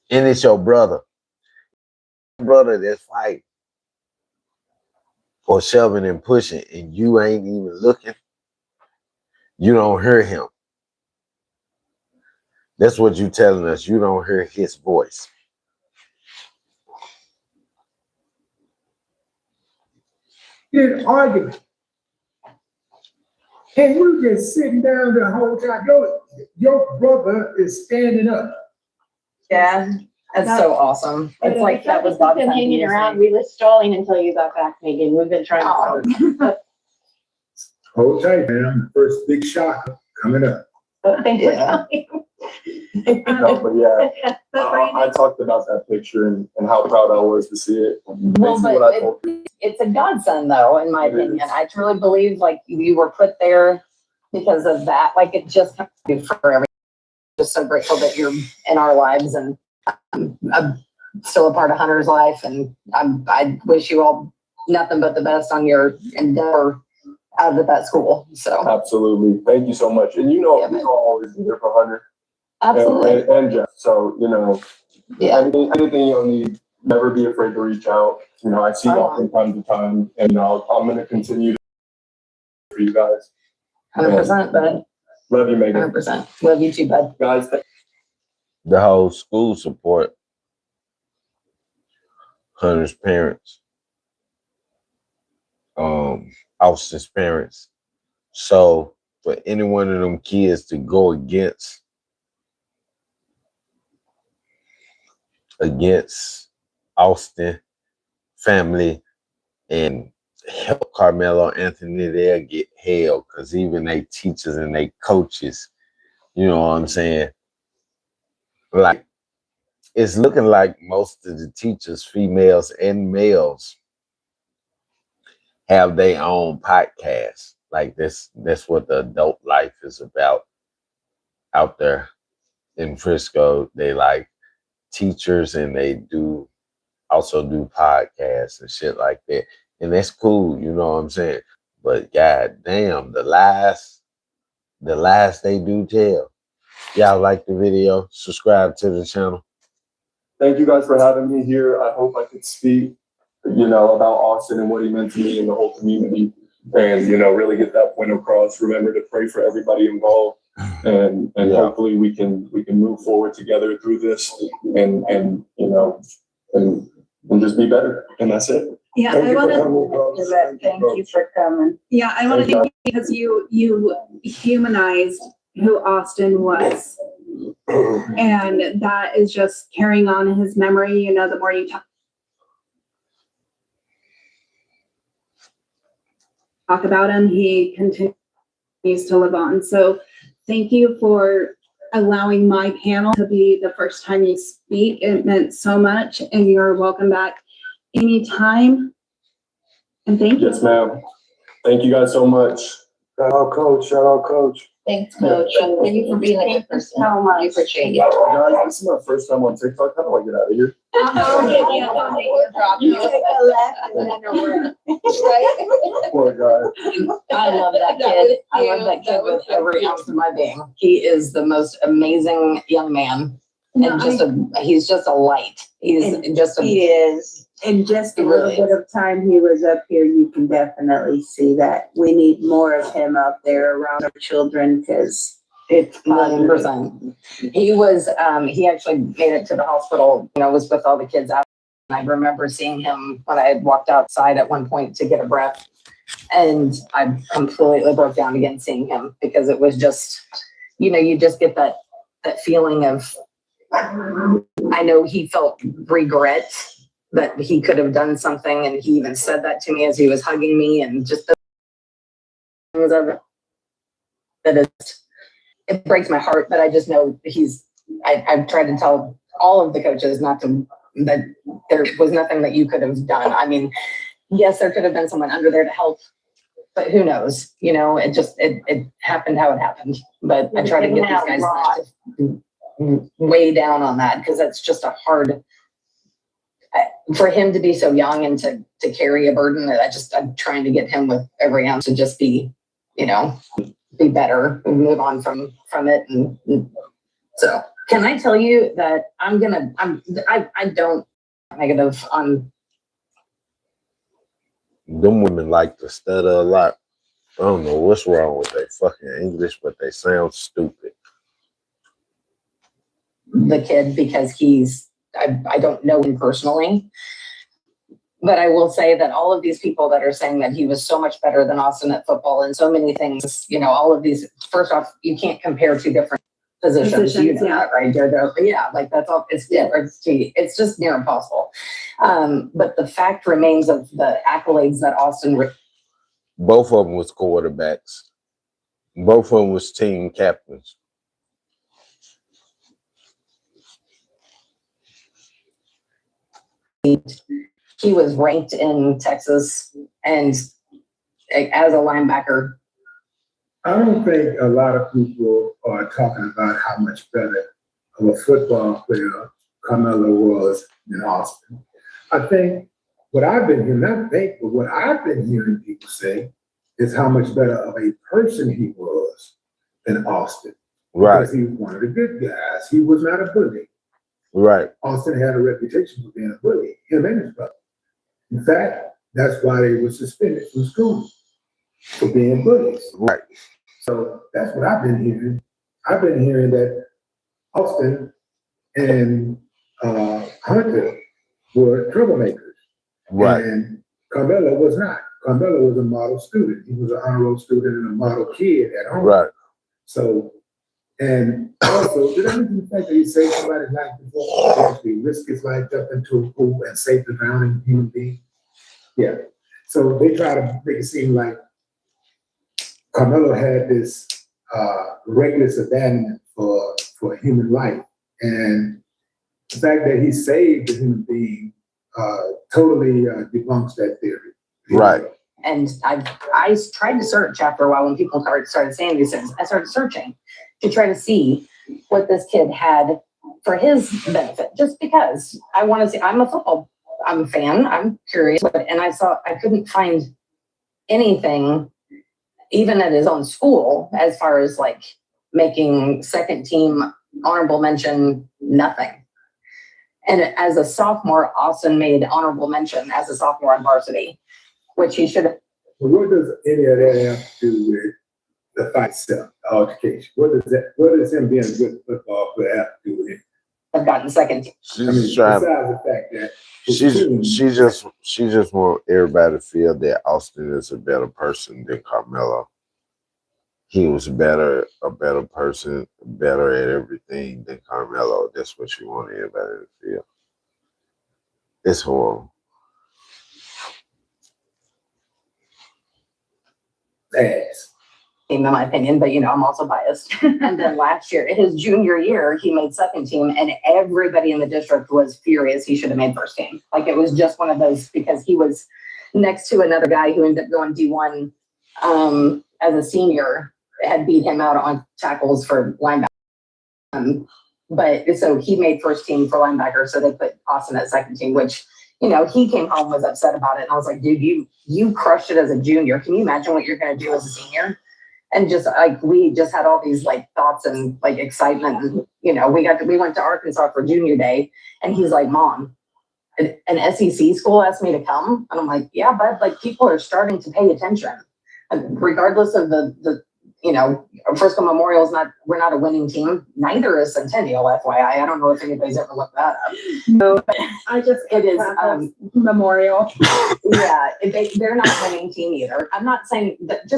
And it's your brother that's fighting or shoving and pushing and you ain't even looking. You don't hear him. That's what you telling us. You don't hear his voice. In an argument. And you just sitting down the whole time. Your brother is standing up. Yeah, that's so awesome. It's like that was Bob's been hanging around. We were stalling until you got back, Mehgan. We've been trying to. Hold tight, man. First big shocker coming up. Thanks for coming. No, but yeah, I talked about that picture and how proud I was to see it. Well, Basically what I told it's a godsend, though, in my opinion. I truly believe like you were put there because of that. Like it just comes to you for everything. Just so grateful that you're in our lives, and I'm still a part of Hunter's life, and I wish you all nothing but the best on your endeavor out of that school. So absolutely, thank you so much. And you know, we'll always be there for Hunter. Absolutely. And Jeff. So you know, anything you'll need, never be afraid to reach out. You know, I see y'all from time to time, and I'm going to continue to for you guys. 100%, bud. Love you, Mehgan. 100%. Love you too, bud. Guys, The whole school support Hunter's parents, Austin's parents. So for any one of them kids to go against Austin family and help Carmelo Anthony, they'll get hell because even they teachers and they coaches, you know what I'm saying? Like, it's looking like most of the teachers, females and males, have their own podcast. Like that's what the adult life is about out there in Frisco. They like teachers and they also do podcasts and shit like that. And that's cool, you know what I'm saying? But god damn, the lies they do tell. Y'all like the video, subscribe to the channel. thank you guys for having me here. I hope I could speak, you know, about Austin and what he meant to me and the whole community, and you know, really get that point across. Remember to pray for everybody involved, and hopefully we can move forward together through this, and you know, and just be better. And that's it. Yeah, Thank I you for want coming. Thank you for coming. Yeah, I want to thank you because you humanized who Austin was. And that is just carrying on his memory. You know, the more you talk about him, he continues to live on. So thank you for allowing my panel to be the first time you speak. It meant so much, and you're welcome back anytime. And thank you. Yes, ma'am. Thank you guys so much. Shout out, coach. Shout out, coach. Thanks, Coach. Thank you for being a good person. So much. I appreciate you. Guys, this is my first time on TikTok. How do I get out of here? You take a left and then a right. Poor guy. I love that kid. I love that kid with every ounce of my being. He is the most amazing young man. And he's just a light. He is. In just a little bit of time he was up here, you can definitely see that. We need more of him out there around our children because it's 100%. He was, he actually made it to the hospital, you know, was with all the kids out. And I remember seeing him when I had walked outside at one point to get a breath. And I completely broke down again seeing him because it was just, you know, you just get that feeling of, I know he felt regret that he could have done something, and he even said that to me as he was hugging me, and just the things of it. That is it breaks my heart, but I just know I've tried to tell all of the coaches that there was nothing that you could have done. I mean, yes, there could have been someone under there to help, but who knows? It happened how it happened. But I try to get these guys not to way down on that, because that's just a hard, for him to be so young and to carry a burden. I'm trying to get him with every ounce to just be better and move on from it. And so, can I tell you that I don't negative on. Them women like to stutter a lot. I don't know what's wrong with their fucking English, but they sound stupid. The kid, because I don't know him personally, but I will say that all of these people that are saying that he was so much better than Austin at football and so many things, all of these, first off, you can't compare two different positions, that, right? Yeah, like that's all, it's different. It's just near impossible. But the fact remains of the accolades that Austin. Both of them was quarterbacks. Both of them was team captains. He was ranked in Texas and as a linebacker. I don't think a lot of people are talking about how much better of a football player Karmelo was than Austin. I think what I've been hearing, but what I've been hearing people say is how much better of a person he was than Austin. Right. Because he was one of the good guys. He was not a bully. Right. Austin had a reputation for being a bully, him and his brother. In fact, that's why they were suspended from school, for being bullies. Right. So that's what I've been hearing. I've been hearing that Austin and Hunter were troublemakers. Right. And Carmelo was not. Carmelo was a model student. He was an honor roll student and a model kid at home. Right. So, and also, did I mention the fact that he saved somebody's life before? He actually risked his life, jumped into a pool and saved a drowning human being? Yeah. So they try to make it seem like Carmelo had this reckless abandonment for human life. And the fact that he saved a human being totally debunks that theory. Right. And I tried to search after a while when people started saying these things. I started searching to try to see what this kid had for his benefit, just because I want to see. I'm a fan. I'm curious, and I couldn't find anything, even at his own school, as far as like making second team honorable mention, nothing. And as a sophomore, Austin made honorable mention as a sophomore on varsity, which he should have. What does any of that have to do with the fight itself, the altercation? What does him being a good football player have to do with it? Have gotten second team. She's trying. Besides the fact that she just want everybody to feel that Austin is a better person than Carmelo. He was a better person, better at everything than Carmelo. That's what she wanted everybody to feel. It's horrible. Ass. In my opinion, but I'm also biased. And then last year, his junior year, he made second team, and everybody in the district was furious he should have made first team. Like, it was just one of those, because he was next to another guy who ended up going D1 as a senior, had beat him out on tackles for linebacker. But so he made first team for linebacker, so they put Austin at second team, which, he came home, was upset about it. And I was like, dude, you crushed it as a junior. Can you imagine what you're going to do as a senior? And just like, we just had all these like thoughts and like excitement. And, we went to Arkansas for junior day, and he's like, Mom, an SEC school asked me to come. And I'm like, yeah, but like, people are starting to pay attention, regardless of the Frisco Memorial is not, we're not a winning team. Neither is Centennial, FYI. I don't know if anybody's ever looked that up. No, it is Memorial. Yeah, they're not a winning team either. I'm not saying that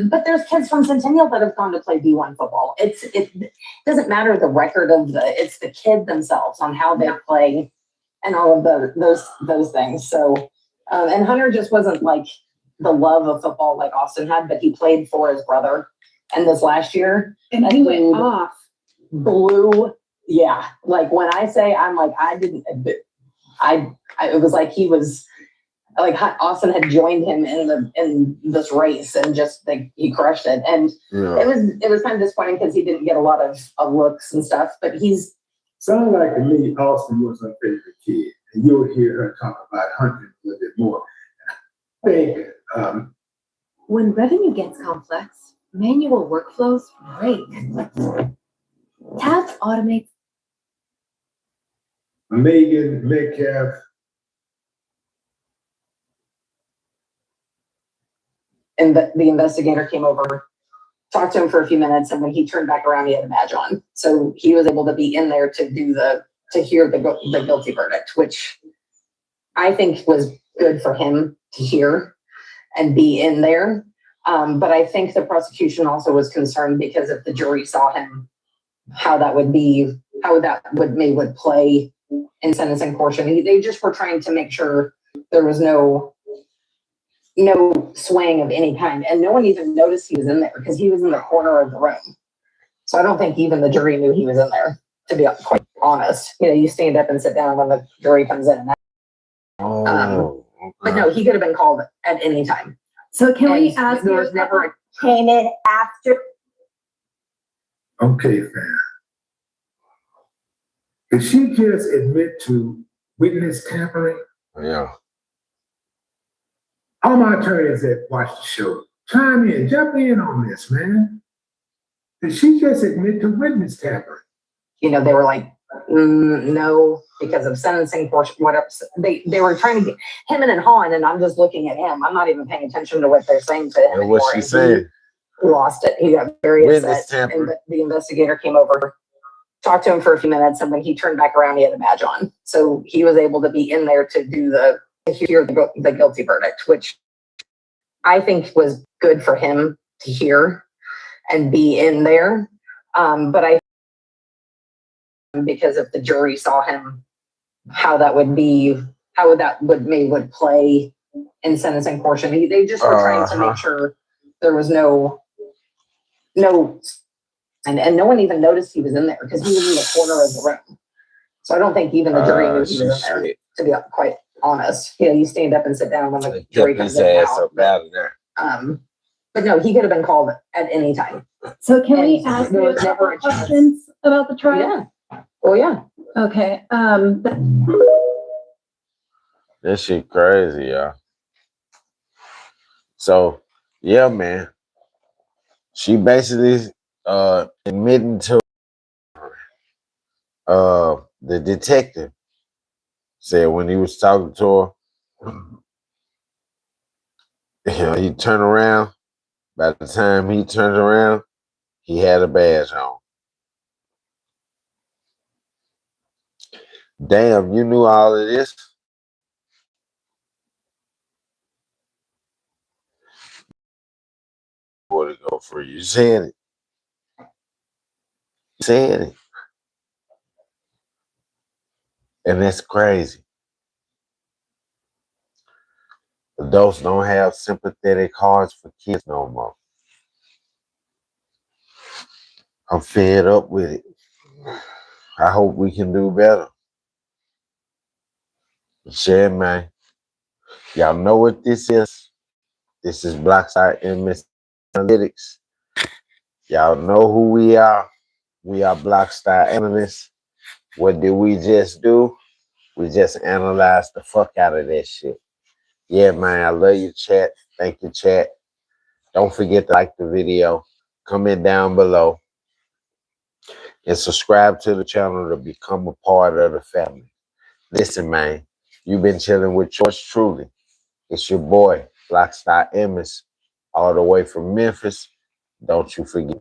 but there's kids from Centennial that have gone to play D1 football. It doesn't matter the record of it's the kid themselves on how they play and all of those things. So, and Hunter just wasn't like the love of football like Austin had, but he played for his brother. and this last year. And that he went dude off. blew. Yeah. Like when I say I'm like, it was like he was like Austin had joined him in this race and just like he crushed it. And it was kind of disappointing because he didn't get a lot of looks and stuff, but he's Sounds like to me, Austin was her favorite kid, and you'll hear her talk about hunting a little bit more. I think when revenue gets complex, manual workflows break. Tabs automate. Mehgan Metcalf. And the investigator came over, talked to him for a few minutes, and when he turned back around, he had a badge on. So he was able to be in there to hear the guilty verdict, which I think was good for him to hear and be in there. But I think the prosecution also was concerned because if the jury saw him, how that would play in sentencing portion. They just were trying to make sure there was no swaying of any kind. And no one even noticed he was in there because he was in the corner of the room. So I don't think even the jury knew he was in there, to be quite honest. You stand up and sit down when the jury comes in. But no, he could have been called at any time. So can we ask there was never came in after? Okay, fam. Did she just admit to witness tampering? Yeah. All my attorneys that watch the show, chime in, jump in on this, man. Did she just admit to witness tampering? They were like, no, because of sentencing portion, whatever. They were trying to get him and hawing, and I'm just looking at him. I'm not even paying attention to what they're saying to him. What she said? He lost it. He got very upset. And the investigator came over, talked to him for a few minutes, and when he turned back around, he had a badge on. So he was able to be in there to hear the guilty verdict, which I think was good for him to hear and be in there. But because if the jury saw him, how that would play in sentencing portion. They just were trying to make sure there was no, and no one even noticed he was in there because he was in the corner of the room. So I don't think even the jury knew he was in there, to be quite honest. You stand up and sit down when the jury comes in. But no, he could have been called at any time. So can we ask you a couple questions about the trial? Yeah. Oh yeah. Okay. That shit crazy, y'all. So yeah, man. She basically admitting to the detective said when he was talking to her, he turned around. By the time he turned around, he had a badge on. Damn, you knew all of this? Where to go for you? Said it. Said it. And that's crazy. Adults don't have sympathetic hearts for kids no more. I'm fed up with it. I hope we can do better. Share, man. Y'all know what this is. This is Blocstarr Imis Analytics. Y'all know who we are. We are Blocstarr Analysts. What did we just do? We just analyzed the fuck out of that shit. Yeah, man, I love you, chat. Thank you, chat. Don't forget to like the video, comment down below, and subscribe to the channel to become a part of the family. Listen, man, you've been chilling with yours truly. It's your boy, Blocstarr Imis, all the way from Memphis. Don't you forget.